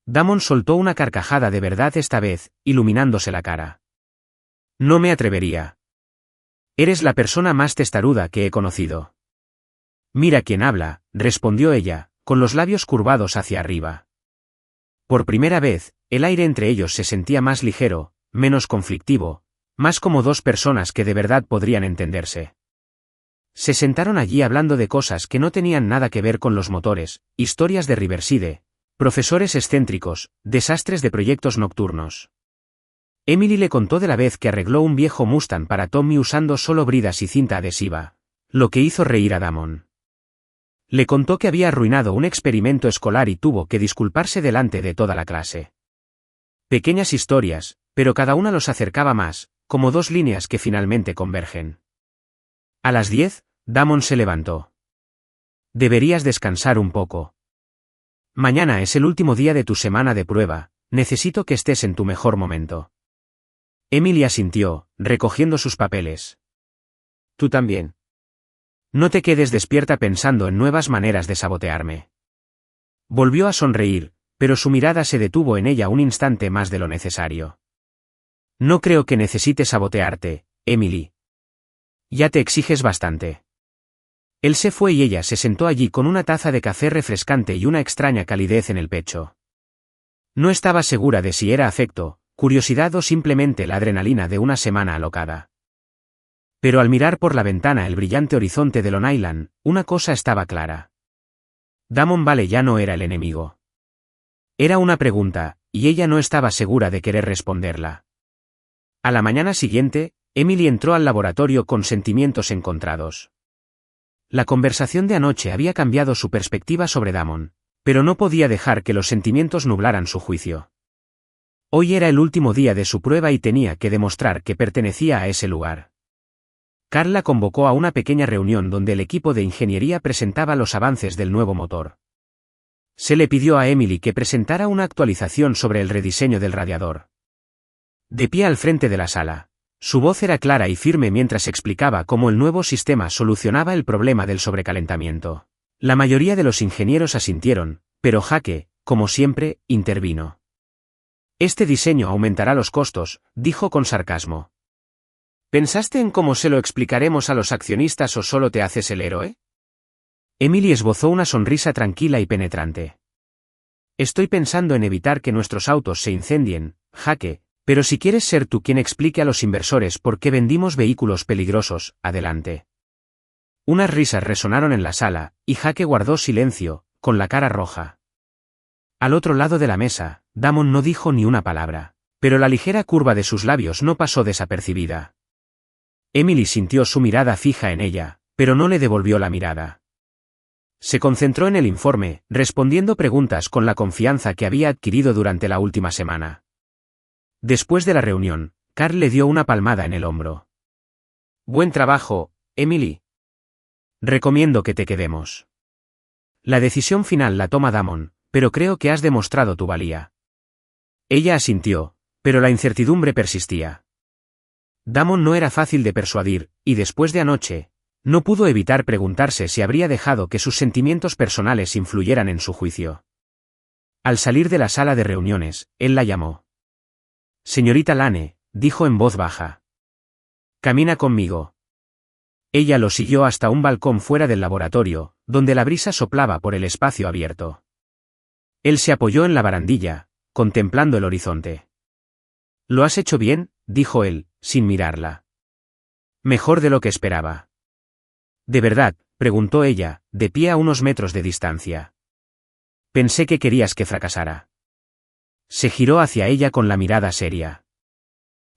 Damon soltó una carcajada de verdad esta vez, iluminándose la cara. No me atrevería. Eres la persona más testaruda que he conocido. Mira quién habla, respondió ella, con los labios curvados hacia arriba. Por primera vez, el aire entre ellos se sentía más ligero, menos conflictivo, más como dos personas que de verdad podrían entenderse. Se sentaron allí hablando de cosas que no tenían nada que ver con los motores, historias de Riverside, profesores excéntricos, desastres de proyectos nocturnos. Emily le contó de la vez que arregló un viejo Mustang para Tommy usando solo bridas y cinta adhesiva, lo que hizo reír a Damon. Le contó que había arruinado un experimento escolar y tuvo que disculparse delante de toda la clase. Pequeñas historias, pero cada una los acercaba más, como dos líneas que finalmente convergen. A las 10, Damon se levantó. Deberías descansar un poco. Mañana es el último día de tu semana de prueba, necesito que estés en tu mejor momento. Emily asintió, recogiendo sus papeles. Tú también. No te quedes despierta pensando en nuevas maneras de sabotearme. Volvió a sonreír, pero su mirada se detuvo en ella un instante más de lo necesario. No creo que necesite sabotearte, Emily. Ya te exiges bastante. Él se fue y ella se sentó allí con una taza de café refrescante y una extraña calidez en el pecho. No estaba segura de si era afecto, curiosidad o simplemente la adrenalina de una semana alocada. Pero al mirar por la ventana el brillante horizonte de Long Island, una cosa estaba clara. Damon Vale ya no era el enemigo. Era una pregunta, y ella no estaba segura de querer responderla. A la mañana siguiente, Emily entró al laboratorio con sentimientos encontrados. La conversación de anoche había cambiado su perspectiva sobre Damon, pero no podía dejar que los sentimientos nublaran su juicio. Hoy era el último día de su prueba y tenía que demostrar que pertenecía a ese lugar. Carl la convocó a una pequeña reunión donde el equipo de ingeniería presentaba los avances del nuevo motor. Se le pidió a Emily que presentara una actualización sobre el rediseño del radiador. De pie al frente de la sala, su voz era clara y firme mientras explicaba cómo el nuevo sistema solucionaba el problema del sobrecalentamiento. La mayoría de los ingenieros asintieron, pero Jake, como siempre, intervino. Este diseño aumentará los costos, dijo con sarcasmo. ¿Pensaste en cómo se lo explicaremos a los accionistas o solo te haces el héroe? Emily esbozó una sonrisa tranquila y penetrante. Estoy pensando en evitar que nuestros autos se incendien, Jake, pero si quieres ser tú quien explique a los inversores por qué vendimos vehículos peligrosos, adelante. Unas risas resonaron en la sala, y Jake guardó silencio, con la cara roja. Al otro lado de la mesa, Damon no dijo ni una palabra, pero la ligera curva de sus labios no pasó desapercibida. Emily sintió su mirada fija en ella, pero no le devolvió la mirada. Se concentró en el informe, respondiendo preguntas con la confianza que había adquirido durante la última semana. Después de la reunión, Carl le dio una palmada en el hombro. Buen trabajo, Emily. Recomiendo que te quedemos. La decisión final la toma Damon, pero creo que has demostrado tu valía. Ella asintió, pero la incertidumbre persistía. Damon no era fácil de persuadir, y después de anoche, no pudo evitar preguntarse si habría dejado que sus sentimientos personales influyeran en su juicio. Al salir de la sala de reuniones, él la llamó. Señorita Lane, dijo en voz baja. Camina conmigo. Ella lo siguió hasta un balcón fuera del laboratorio, donde la brisa soplaba por el espacio abierto. Él se apoyó en la barandilla, contemplando el horizonte. Lo has hecho bien, dijo él, sin mirarla. Mejor de lo que esperaba. ¿De verdad?, preguntó ella, de pie a unos metros de distancia. Pensé que querías que fracasara. Se giró hacia ella con la mirada seria.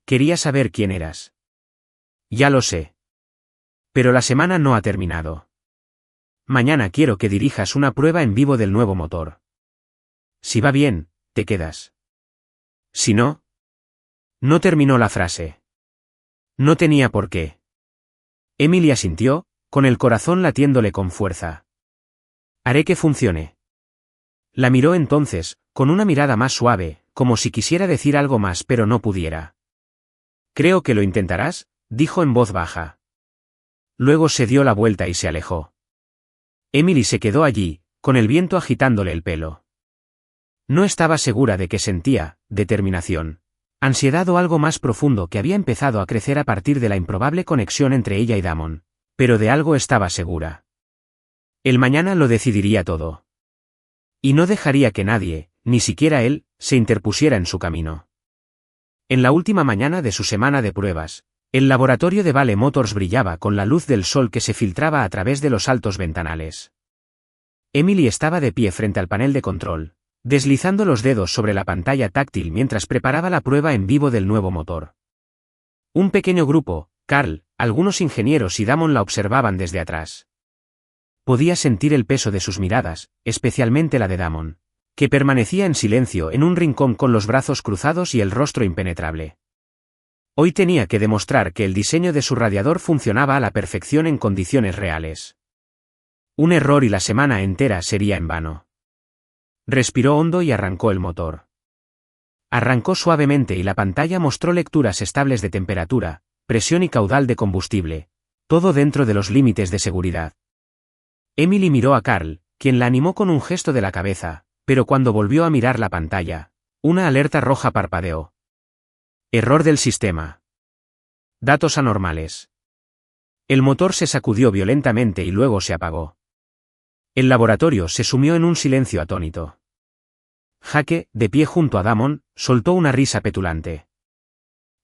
Quería saber quién eras. Ya lo sé. Pero la semana no ha terminado. Mañana quiero que dirijas una prueba en vivo del nuevo motor. Si va bien, te quedas. Si no... No terminó la frase. No tenía por qué. Emily asintió, con el corazón latiéndole con fuerza. Haré que funcione. La miró entonces, con una mirada más suave, como si quisiera decir algo más pero no pudiera. Creo que lo intentarás, dijo en voz baja. Luego se dio la vuelta y se alejó. Emily se quedó allí, con el viento agitándole el pelo. No estaba segura de que sentía determinación, ansiedad o algo más profundo que había empezado a crecer a partir de la improbable conexión entre ella y Damon, pero de algo estaba segura. El mañana lo decidiría todo. Y no dejaría que nadie, ni siquiera él, se interpusiera en su camino. En la última mañana de su semana de pruebas, el laboratorio de Vale Motors brillaba con la luz del sol que se filtraba a través de los altos ventanales. Emily estaba de pie frente al panel de control, deslizando los dedos sobre la pantalla táctil mientras preparaba la prueba en vivo del nuevo motor. Un pequeño grupo, Carl, algunos ingenieros y Damon la observaban desde atrás. Podía sentir el peso de sus miradas, especialmente la de Damon, que permanecía en silencio en un rincón con los brazos cruzados y el rostro impenetrable. Hoy tenía que demostrar que el diseño de su radiador funcionaba a la perfección en condiciones reales. Un error y la semana entera sería en vano. Respiró hondo y arrancó el motor. Arrancó suavemente y la pantalla mostró lecturas estables de temperatura, presión y caudal de combustible, todo dentro de los límites de seguridad. Emily miró a Carl, quien la animó con un gesto de la cabeza, pero cuando volvió a mirar la pantalla, una alerta roja parpadeó. Error del sistema. Datos anormales. El motor se sacudió violentamente y luego se apagó. El laboratorio se sumió en un silencio atónito. Jake, de pie junto a Damon, soltó una risa petulante.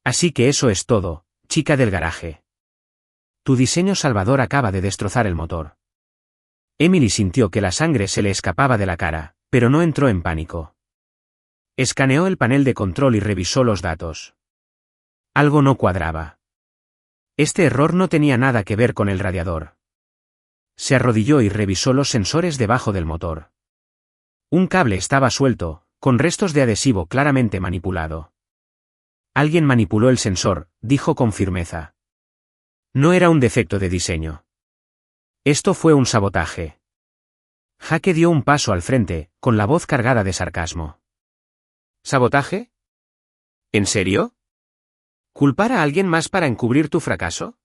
Así que eso es todo, chica del garaje. Tu diseño salvador acaba de destrozar el motor. Emily sintió que la sangre se le escapaba de la cara, pero no entró en pánico. Escaneó el panel de control y revisó los datos. Algo no cuadraba. Este error no tenía nada que ver con el radiador. Se arrodilló y revisó los sensores debajo del motor. Un cable estaba suelto, con restos de adhesivo claramente manipulado. Alguien manipuló el sensor, dijo con firmeza. No era un defecto de diseño. Esto fue un sabotaje. Jake dio un paso al frente, con la voz cargada de sarcasmo. ¿Sabotaje? ¿En serio? ¿Culpar a alguien más para encubrir tu fracaso?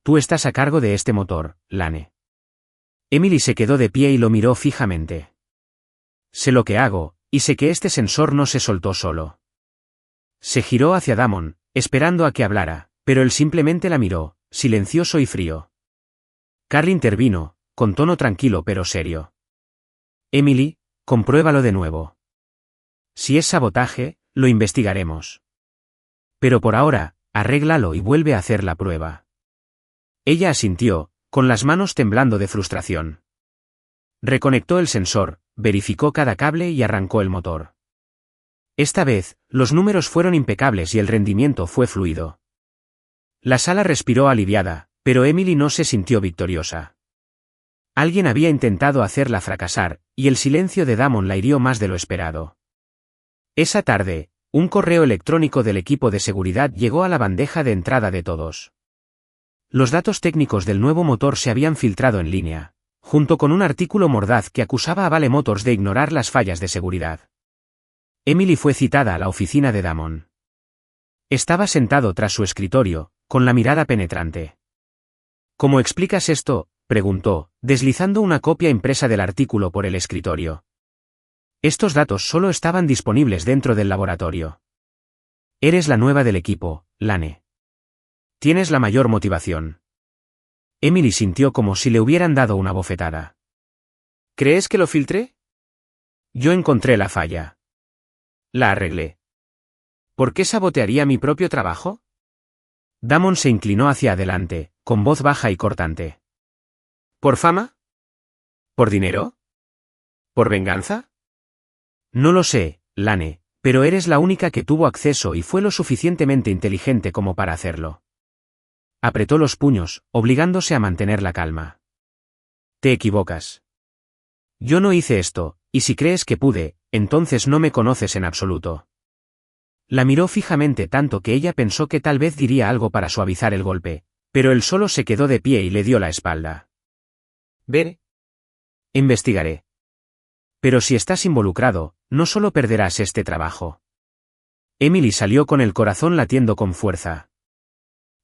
Tú estás a cargo de este motor, Lane. Emily se quedó de pie y lo miró fijamente. Sé lo que hago, y sé que este sensor no se soltó solo. Se giró hacia Damon, esperando a que hablara, pero él simplemente la miró, silencioso y frío. Carl intervino, con tono tranquilo pero serio. Emily, compruébalo de nuevo. Si es sabotaje, lo investigaremos. Pero por ahora, arréglalo y vuelve a hacer la prueba. Ella asintió, con las manos temblando de frustración. Reconectó el sensor, verificó cada cable y arrancó el motor. Esta vez, los números fueron impecables y el rendimiento fue fluido. La sala respiró aliviada, pero Emily no se sintió victoriosa. Alguien había intentado hacerla fracasar, y el silencio de Damon la hirió más de lo esperado. Esa tarde, un correo electrónico del equipo de seguridad llegó a la bandeja de entrada de todos. Los datos técnicos del nuevo motor se habían filtrado en línea, junto con un artículo mordaz que acusaba a Vale Motors de ignorar las fallas de seguridad. Emily fue citada a la oficina de Damon. Estaba sentado tras su escritorio, con la mirada penetrante. ¿Cómo explicas esto?, preguntó, deslizando una copia impresa del artículo por el escritorio. Estos datos solo estaban disponibles dentro del laboratorio. Eres la nueva del equipo, Lane. Tienes la mayor motivación. Emily sintió como si le hubieran dado una bofetada. ¿Crees que lo filtré? Yo encontré la falla. La arreglé. ¿Por qué sabotearía mi propio trabajo? Damon se inclinó hacia adelante, con voz baja y cortante. ¿Por fama? ¿Por dinero? ¿Por venganza? No lo sé, Lane, pero eres la única que tuvo acceso y fue lo suficientemente inteligente como para hacerlo. Apretó los puños, obligándose a mantener la calma. Te equivocas. Yo no hice esto, y si crees que pude, entonces no me conoces en absoluto. La miró fijamente tanto que ella pensó que tal vez diría algo para suavizar el golpe, Pero él solo se quedó de pie y le dio la espalda. Veré. Investigaré. Pero si estás involucrado, no solo perderás este trabajo. Emily salió con el corazón latiendo con fuerza.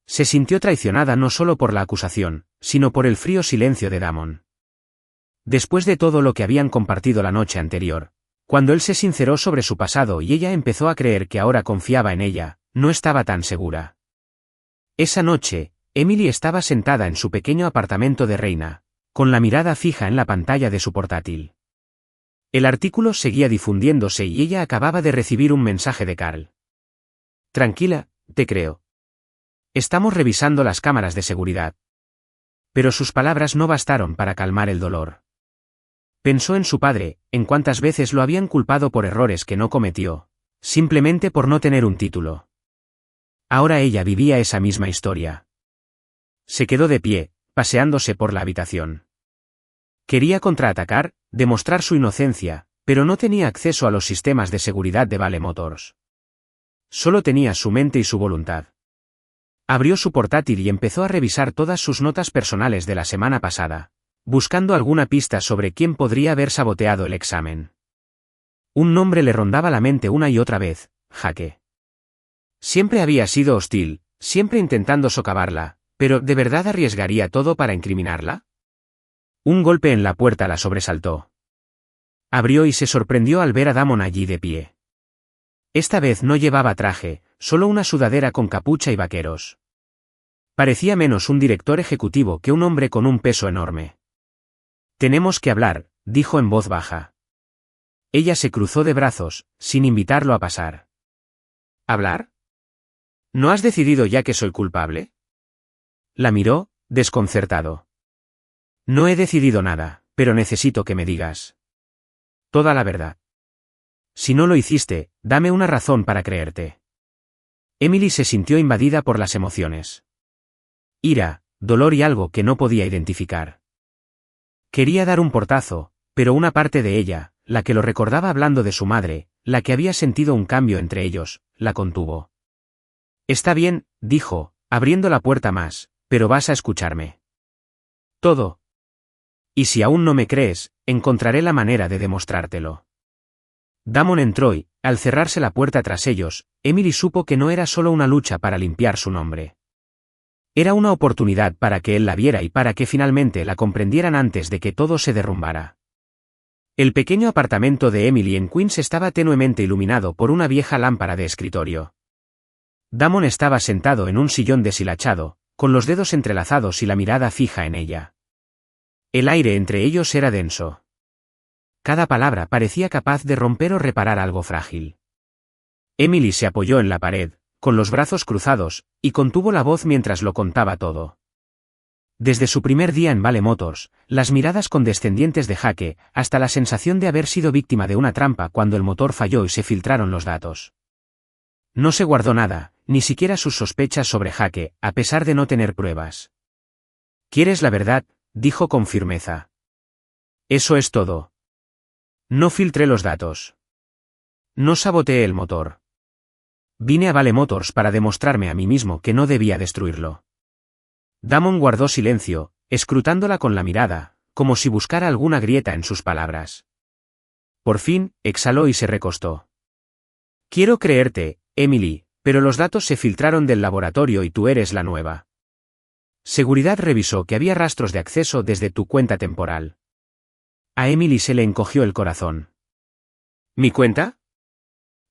Se sintió traicionada no solo por la acusación, sino por el frío silencio de Damon. Después de todo lo que habían compartido la noche anterior, cuando él se sinceró sobre su pasado y ella empezó a creer que ahora confiaba en ella, no estaba tan segura. Esa noche, Emily estaba sentada en su pequeño apartamento de Reina, con la mirada fija en la pantalla de su portátil. El artículo seguía difundiéndose y ella acababa de recibir un mensaje de Carl. Tranquila, te creo. Estamos revisando las cámaras de seguridad. Pero sus palabras no bastaron para calmar el dolor. Pensó en su padre, en cuántas veces lo habían culpado por errores que no cometió, simplemente por no tener un título. Ahora ella vivía esa misma historia. Se quedó de pie, paseándose por la habitación. Quería contraatacar, demostrar su inocencia, pero no tenía acceso a los sistemas de seguridad de Vale Motors. Solo tenía su mente y su voluntad. Abrió su portátil y empezó a revisar todas sus notas personales de la semana pasada, buscando alguna pista sobre quién podría haber saboteado el examen. Un nombre le rondaba la mente una y otra vez: Jake. Siempre había sido hostil, siempre intentando socavarla, pero ¿de verdad arriesgaría todo para incriminarla? Un golpe en la puerta la sobresaltó. Abrió y se sorprendió al ver a Damon allí de pie. Esta vez no llevaba traje, solo una sudadera con capucha y vaqueros. Parecía menos un director ejecutivo que un hombre con un peso enorme. Tenemos que hablar, dijo en voz baja. Ella se cruzó de brazos, sin invitarlo a pasar. ¿Hablar? ¿No has decidido ya que soy culpable? La miró, desconcertado. No he decidido nada, pero necesito que me digas toda la verdad. Si no lo hiciste, dame una razón para creerte. Emily se sintió invadida por las emociones. Ira, dolor y algo que no podía identificar. Quería dar un portazo, pero una parte de ella, la que lo recordaba hablando de su madre, la que había sentido un cambio entre ellos, la contuvo. Está bien, dijo, abriendo la puerta más, pero vas a escucharme. Todo. Y si aún no me crees, encontraré la manera de demostrártelo. Damon entró y, al cerrarse la puerta tras ellos, Emily supo que no era solo una lucha para limpiar su nombre. Era una oportunidad para que él la viera y para que finalmente la comprendieran antes de que todo se derrumbara. El pequeño apartamento de Emily en Queens estaba tenuemente iluminado por una vieja lámpara de escritorio. Damon estaba sentado en un sillón deshilachado, con los dedos entrelazados y la mirada fija en ella. El aire entre ellos era denso. Cada palabra parecía capaz de romper o reparar algo frágil. Emily se apoyó en la pared, con los brazos cruzados, y contuvo la voz mientras lo contaba todo. Desde su primer día en Vale Motors, las miradas condescendientes de Jake, hasta la sensación de haber sido víctima de una trampa cuando el motor falló y se filtraron los datos. No se guardó nada, ni siquiera sus sospechas sobre Jake, a pesar de no tener pruebas. ¿Quieres la verdad?, dijo con firmeza. Eso es todo. No filtré los datos. No saboteé el motor. Vine a Vale Motors para demostrarme a mí mismo que no debía destruirlo. Damon guardó silencio, escrutándola con la mirada, como si buscara alguna grieta en sus palabras. Por fin, exhaló y se recostó. Quiero creerte, Emily, pero los datos se filtraron del laboratorio y tú eres la nueva. Seguridad revisó que había rastros de acceso desde tu cuenta temporal. A Emily se le encogió el corazón. ¿Mi cuenta?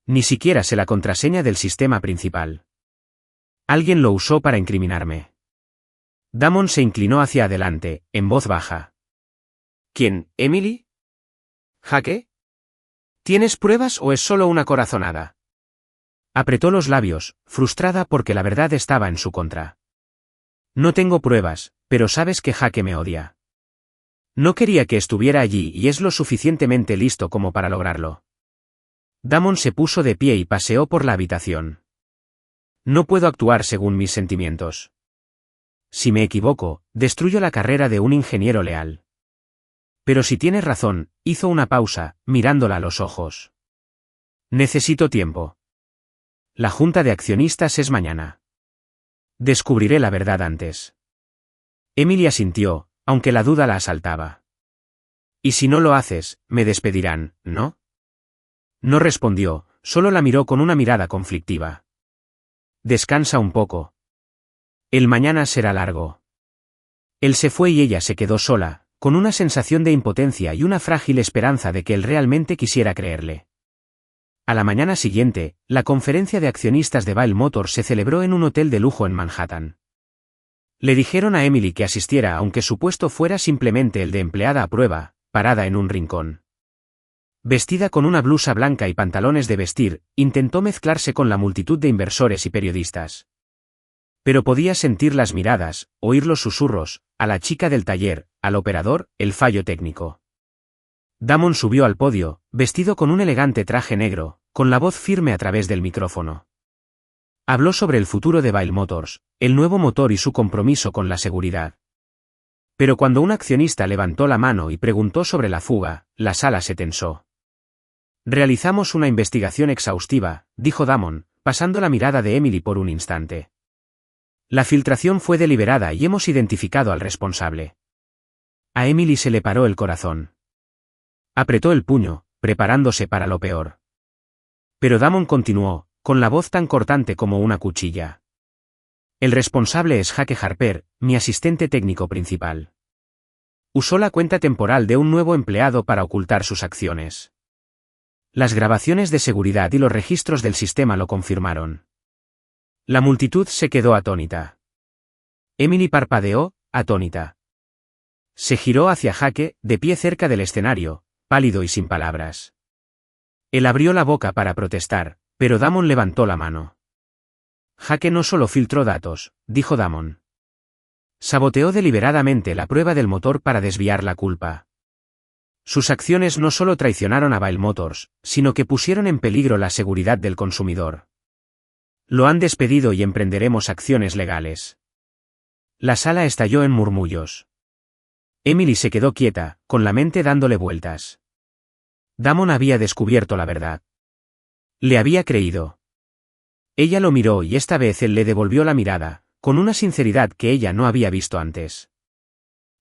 Ni siquiera sé la contraseña del sistema principal. Alguien lo usó para incriminarme. Damon se inclinó hacia adelante, en voz baja. ¿Quién, Emily? ¿Jake? ¿Tienes pruebas o es solo una corazonada? Apretó los labios, frustrada porque la verdad estaba en su contra. No tengo pruebas, pero sabes que Jake me odia. No quería que estuviera allí y es lo suficientemente listo como para lograrlo. Damon se puso de pie y paseó por la habitación. No puedo actuar según mis sentimientos. Si me equivoco, destruyo la carrera de un ingeniero leal. Pero si tienes razón, hizo una pausa, mirándola a los ojos. Necesito tiempo. La junta de accionistas es mañana. Descubriré la verdad antes. Emily asintió, aunque la duda la asaltaba. Y si no lo haces, me despedirán, ¿no? No respondió, solo la miró con una mirada conflictiva. Descansa un poco. El mañana será largo. Él se fue y ella se quedó sola, con una sensación de impotencia y una frágil esperanza de que él realmente quisiera creerle. A la mañana siguiente, la conferencia de accionistas de Vail Motors se celebró en un hotel de lujo en Manhattan. Le dijeron a Emily que asistiera aunque su puesto fuera simplemente el de empleada a prueba, parada en un rincón. Vestida con una blusa blanca y pantalones de vestir, intentó mezclarse con la multitud de inversores y periodistas. Pero podía sentir las miradas, oír los susurros, a la chica del taller, al operador, el fallo técnico. Damon subió al podio, vestido con un elegante traje negro, con la voz firme a través del micrófono. Habló sobre el futuro de Vail Motors, el nuevo motor y su compromiso con la seguridad. Pero cuando un accionista levantó la mano y preguntó sobre la fuga, la sala se tensó. Realizamos una investigación exhaustiva, dijo Damon, pasando la mirada de Emily por un instante. La filtración fue deliberada y hemos identificado al responsable. A Emily se le paró el corazón. Apretó el puño, preparándose para lo peor. Pero Damon continuó, con la voz tan cortante como una cuchilla. El responsable es Jake Harper, mi asistente técnico principal. Usó la cuenta temporal de un nuevo empleado para ocultar sus acciones. Las grabaciones de seguridad y los registros del sistema lo confirmaron. La multitud se quedó atónita. Emily parpadeó, atónita. Se giró hacia Jake, de pie cerca del escenario, pálido y sin palabras. Él abrió la boca para protestar, pero Damon levantó la mano. Jake no solo filtró datos, dijo Damon. Saboteó deliberadamente la prueba del motor para desviar la culpa. Sus acciones no solo traicionaron a Vail Motors, sino que pusieron en peligro la seguridad del consumidor. Lo han despedido y emprenderemos acciones legales. La sala estalló en murmullos. Emily se quedó quieta, con la mente dándole vueltas. Damon había descubierto la verdad. Le había creído. Ella lo miró y esta vez él le devolvió la mirada, con una sinceridad que ella no había visto antes.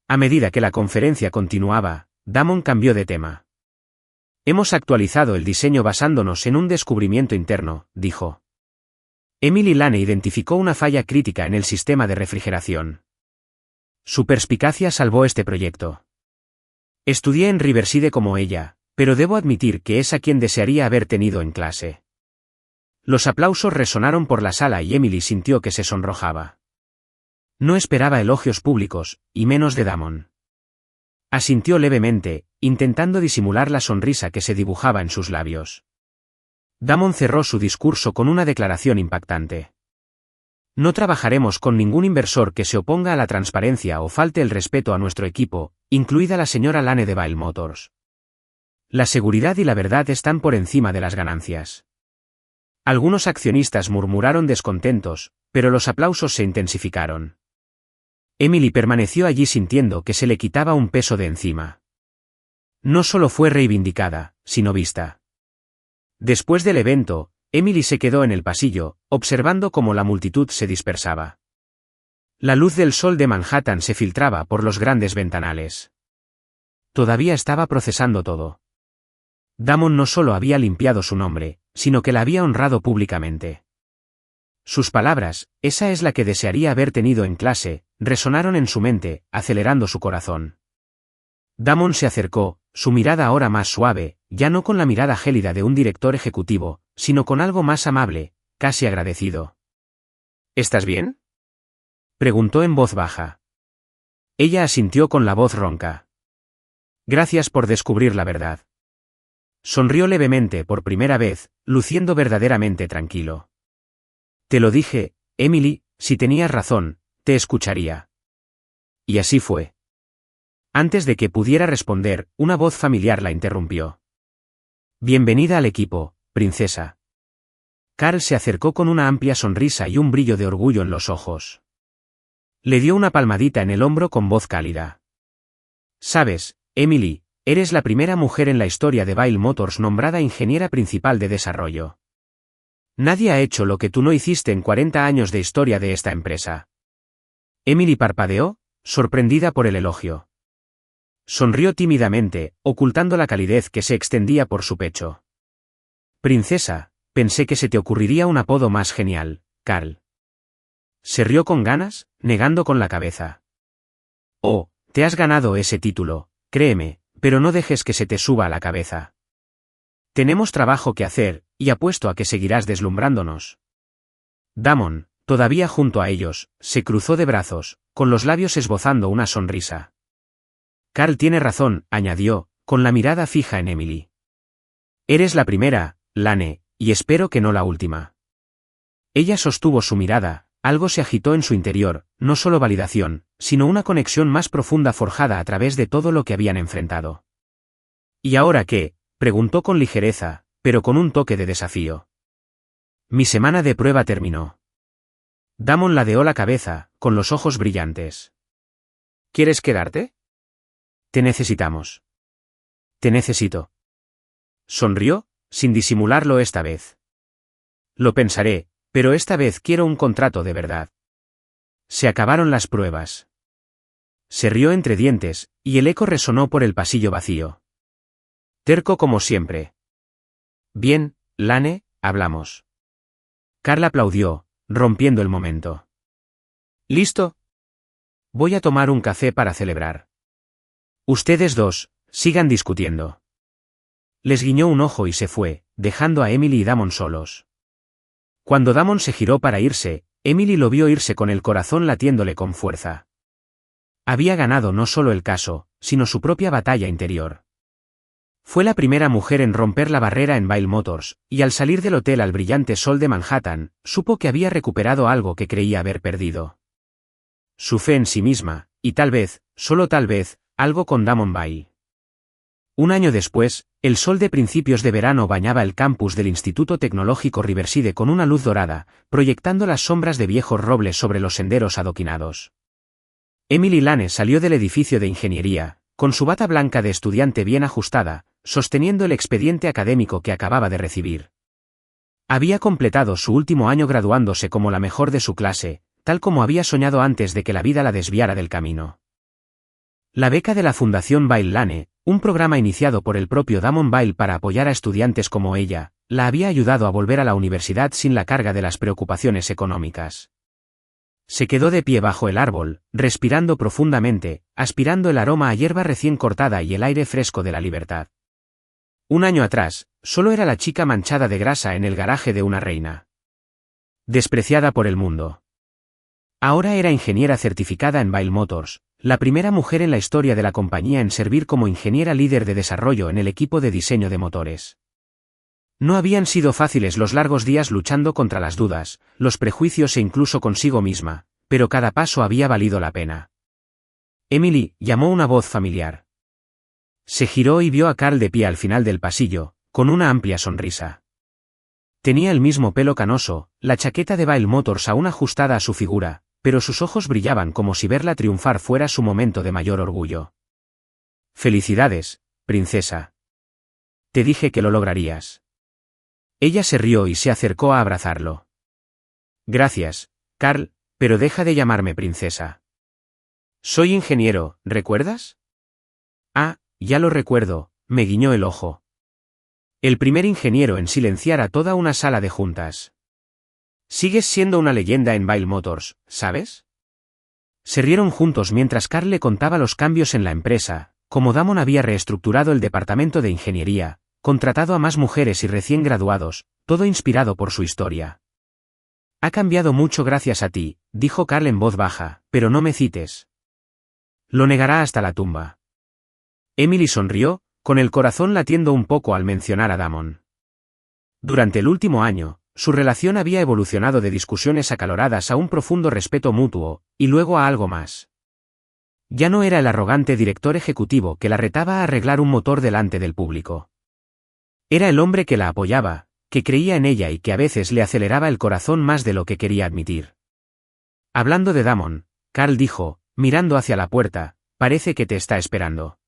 A medida que la conferencia continuaba, Damon cambió de tema. Hemos actualizado el diseño basándonos en un descubrimiento interno, dijo. Emily Lane identificó una falla crítica en el sistema de refrigeración. Su perspicacia salvó este proyecto. Estudié en Riverside como ella, pero debo admitir que es a quien desearía haber tenido en clase. Los aplausos resonaron por la sala y Emily sintió que se sonrojaba. No esperaba elogios públicos, y menos de Damon. Asintió levemente, intentando disimular la sonrisa que se dibujaba en sus labios. Damon cerró su discurso con una declaración impactante. No trabajaremos con ningún inversor que se oponga a la transparencia o falte el respeto a nuestro equipo, incluida la señora Lane de Vail Motors. La seguridad y la verdad están por encima de las ganancias. Algunos accionistas murmuraron descontentos, pero los aplausos se intensificaron. Emily permaneció allí sintiendo que se le quitaba un peso de encima. No solo fue reivindicada, sino vista. Después del evento, Emily se quedó en el pasillo, observando cómo la multitud se dispersaba. La luz del sol de Manhattan se filtraba por los grandes ventanales. Todavía estaba procesando todo. Damon no solo había limpiado su nombre, sino que la había honrado públicamente. Sus palabras, esa es la que desearía haber tenido en clase, resonaron en su mente, acelerando su corazón. Damon se acercó, su mirada ahora más suave, ya no con la mirada gélida de un director ejecutivo, sino con algo más amable, casi agradecido. ¿Estás bien?, preguntó en voz baja. Ella asintió con la voz ronca. Gracias por descubrir la verdad. Sonrió levemente por primera vez, luciendo verdaderamente tranquilo. Te lo dije, Emily, si tenías razón, te escucharía. Y así fue. Antes de que pudiera responder, una voz familiar la interrumpió. Bienvenida al equipo, princesa. Carl se acercó con una amplia sonrisa y un brillo de orgullo en los ojos. Le dio una palmadita en el hombro con voz cálida. Sabes, Emily, eres la primera mujer en la historia de Vail Motors nombrada ingeniera principal de desarrollo. Nadie ha hecho lo que tú no hiciste en 40 años de historia de esta empresa. Emily parpadeó, sorprendida por el elogio. Sonrió tímidamente, ocultando la calidez que se extendía por su pecho. Princesa, pensé que se te ocurriría un apodo más genial, Carl. Se rió con ganas, negando con la cabeza. Oh, te has ganado ese título, créeme, pero no dejes que se te suba a la cabeza. Tenemos trabajo que hacer, y apuesto a que seguirás deslumbrándonos. Damon, todavía junto a ellos, se cruzó de brazos, con los labios esbozando una sonrisa. Carl tiene razón, añadió, con la mirada fija en Emily. Eres la primera, Lane, y espero que no la última. Ella sostuvo su mirada, algo se agitó en su interior, no solo validación, sino una conexión más profunda forjada a través de todo lo que habían enfrentado. ¿Y ahora qué?, preguntó con ligereza, pero con un toque de desafío. Mi semana de prueba terminó. Damon ladeó la cabeza, con los ojos brillantes. ¿Quieres quedarte? Te necesitamos. Te necesito. Sonrió, sin disimularlo esta vez. Lo pensaré, pero esta vez quiero un contrato de verdad. Se acabaron las pruebas. Se rió entre dientes, y el eco resonó por el pasillo vacío. Terco como siempre. Bien, Lane, hablamos. Carl aplaudió, rompiendo el momento. ¿Listo? Voy a tomar un café para celebrar. Ustedes dos, sigan discutiendo. Les guiñó un ojo y se fue, dejando a Emily y Damon solos. Cuando Damon se giró para irse, Emily lo vio irse con el corazón latiéndole con fuerza. Había ganado no solo el caso, sino su propia batalla interior. Fue la primera mujer en romper la barrera en Vail Motors, y al salir del hotel al brillante sol de Manhattan, supo que había recuperado algo que creía haber perdido. Su fe en sí misma, y tal vez, solo tal vez, algo con Damon Vail. Un año después, el sol de principios de verano bañaba el campus del Instituto Tecnológico Riverside con una luz dorada, proyectando las sombras de viejos robles sobre los senderos adoquinados. Emily Lane salió del edificio de ingeniería, con su bata blanca de estudiante bien ajustada, sosteniendo el expediente académico que acababa de recibir. Había completado su último año graduándose como la mejor de su clase, tal como había soñado antes de que la vida la desviara del camino. La beca de la Fundación Vail Lane, un programa iniciado por el propio Damon Vail para apoyar a estudiantes como ella, la había ayudado a volver a la universidad sin la carga de las preocupaciones económicas. Se quedó de pie bajo el árbol, respirando profundamente, aspirando el aroma a hierba recién cortada y el aire fresco de la libertad. Un año atrás, solo era la chica manchada de grasa en el garaje de una reina. Despreciada por el mundo. Ahora era ingeniera certificada en Vail Motors, la primera mujer en la historia de la compañía en servir como ingeniera líder de desarrollo en el equipo de diseño de motores. No habían sido fáciles los largos días luchando contra las dudas, los prejuicios e incluso consigo misma, pero cada paso había valido la pena. Emily, llamó una voz familiar. Se giró y vio a Carl de pie al final del pasillo, con una amplia sonrisa. Tenía el mismo pelo canoso, la chaqueta de Vail Motors aún ajustada a su figura, pero sus ojos brillaban como si verla triunfar fuera su momento de mayor orgullo. Felicidades, princesa. Te dije que lo lograrías. Ella se rió y se acercó a abrazarlo. Gracias, Carl, pero deja de llamarme princesa. Soy ingeniero, ¿recuerdas? Ah, ya lo recuerdo, me guiñó el ojo. El primer ingeniero en silenciar a toda una sala de juntas. Sigues siendo una leyenda en Vail Motors, ¿sabes? Se rieron juntos mientras Carl le contaba los cambios en la empresa, cómo Damon había reestructurado el departamento de ingeniería, contratado a más mujeres y recién graduados, todo inspirado por su historia. Ha cambiado mucho gracias a ti, dijo Carl en voz baja, pero no me cites. Lo negará hasta la tumba. Emily sonrió, con el corazón latiendo un poco al mencionar a Damon. Durante el último año, su relación había evolucionado de discusiones acaloradas a un profundo respeto mutuo, y luego a algo más. Ya no era el arrogante director ejecutivo que la retaba a arreglar un motor delante del público. Era el hombre que la apoyaba, que creía en ella y que a veces le aceleraba el corazón más de lo que quería admitir. Hablando de Damon, Carl dijo, mirando hacia la puerta, parece que te está esperando.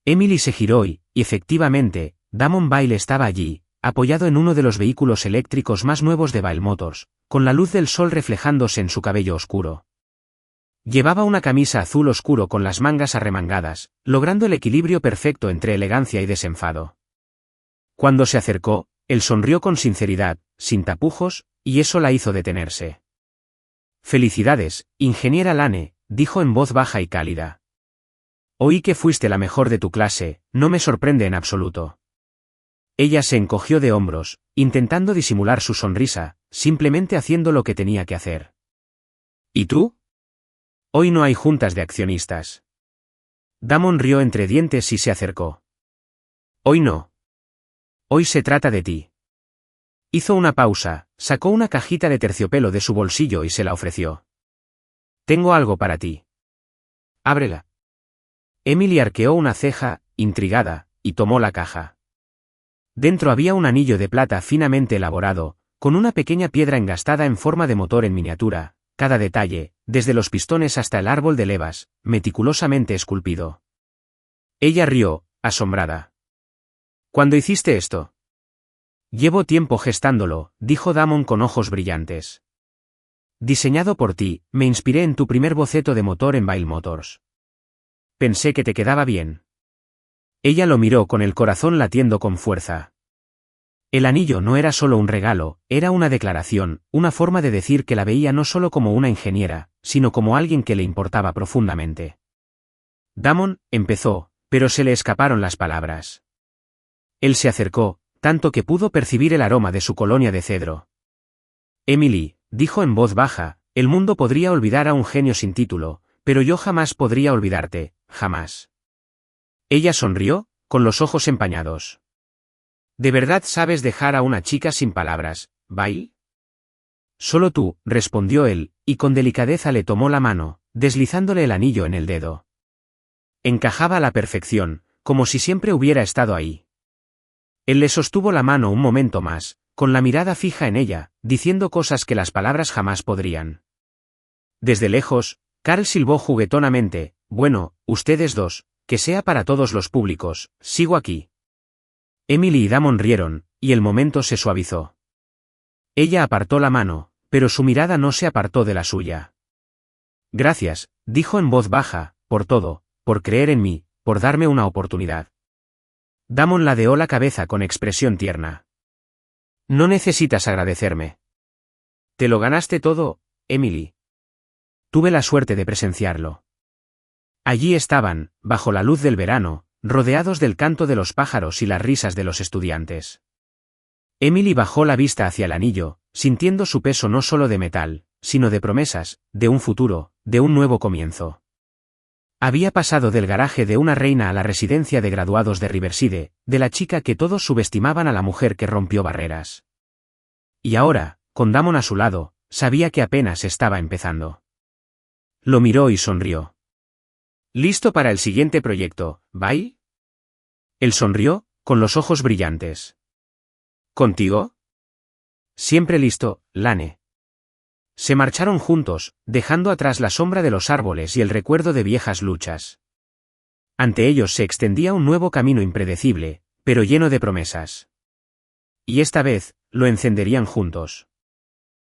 Emily se giró y, efectivamente, Damon Vail estaba allí, apoyado en uno de los vehículos eléctricos más nuevos de Vail Motors, con la luz del sol reflejándose en su cabello oscuro. Llevaba una camisa azul oscuro con las mangas arremangadas, logrando el equilibrio perfecto entre elegancia y desenfado. Cuando se acercó, él sonrió con sinceridad, sin tapujos, y eso la hizo detenerse. «Felicidades, ingeniera Lane», dijo en voz baja y cálida. «Oí que fuiste la mejor de tu clase, no me sorprende en absoluto». Ella se encogió de hombros, intentando disimular su sonrisa, simplemente haciendo lo que tenía que hacer. «¿Y tú?» «Hoy no hay juntas de accionistas». Damon rió entre dientes y se acercó. «Hoy no. Hoy se trata de ti». Hizo una pausa, sacó una cajita de terciopelo de su bolsillo y se la ofreció. «Tengo algo para ti. Ábrela». Emily arqueó una ceja, intrigada, y tomó la caja. Dentro había un anillo de plata finamente elaborado, con una pequeña piedra engastada en forma de motor en miniatura, cada detalle, desde los pistones hasta el árbol de levas, meticulosamente esculpido. Ella rió, asombrada. «¿Cuándo hiciste esto?» «Llevo tiempo gestándolo», dijo Damon con ojos brillantes. «Diseñado por ti, me inspiré en tu primer boceto de motor en Vail Motors. Pensé que te quedaba bien». Ella lo miró con el corazón latiendo con fuerza. El anillo no era solo un regalo, era una declaración, una forma de decir que la veía no solo como una ingeniera, sino como alguien que le importaba profundamente. Damon empezó, pero se le escaparon las palabras. Él se acercó, tanto que pudo percibir el aroma de su colonia de cedro. «Emily», dijo en voz baja, «el mundo podría olvidar a un genio sin título, pero yo jamás podría olvidarte, jamás». Ella sonrió, con los ojos empañados. «¿De verdad sabes dejar a una chica sin palabras, Vail?» «Solo tú», respondió él, y con delicadeza le tomó la mano, deslizándole el anillo en el dedo. Encajaba a la perfección, como si siempre hubiera estado ahí. Él le sostuvo la mano un momento más, con la mirada fija en ella, diciendo cosas que las palabras jamás podrían. Desde lejos, Carl silbó juguetonamente, «Bueno, ustedes dos, que sea para todos los públicos, sigo aquí». Emily y Damon rieron, y el momento se suavizó. Ella apartó la mano, pero su mirada no se apartó de la suya. «Gracias», dijo en voz baja, «por todo, por creer en mí, por darme una oportunidad». Damon ladeó la cabeza con expresión tierna. «No necesitas agradecerme. Te lo ganaste todo, Emily. Tuve la suerte de presenciarlo». Allí estaban, bajo la luz del verano, rodeados del canto de los pájaros y las risas de los estudiantes. Emily bajó la vista hacia el anillo, sintiendo su peso no solo de metal, sino de promesas, de un futuro, de un nuevo comienzo. Había pasado del garaje de una reina a la residencia de graduados de Riverside, de la chica que todos subestimaban a la mujer que rompió barreras. Y ahora, con Damon a su lado, sabía que apenas estaba empezando. Lo miró y sonrió. «¿Listo para el siguiente proyecto, Vail?» Él sonrió, con los ojos brillantes. «¿Contigo?» «Siempre listo, Lane». Se marcharon juntos, dejando atrás la sombra de los árboles y el recuerdo de viejas luchas. Ante ellos se extendía un nuevo camino impredecible, pero lleno de promesas. Y esta vez, lo encenderían juntos.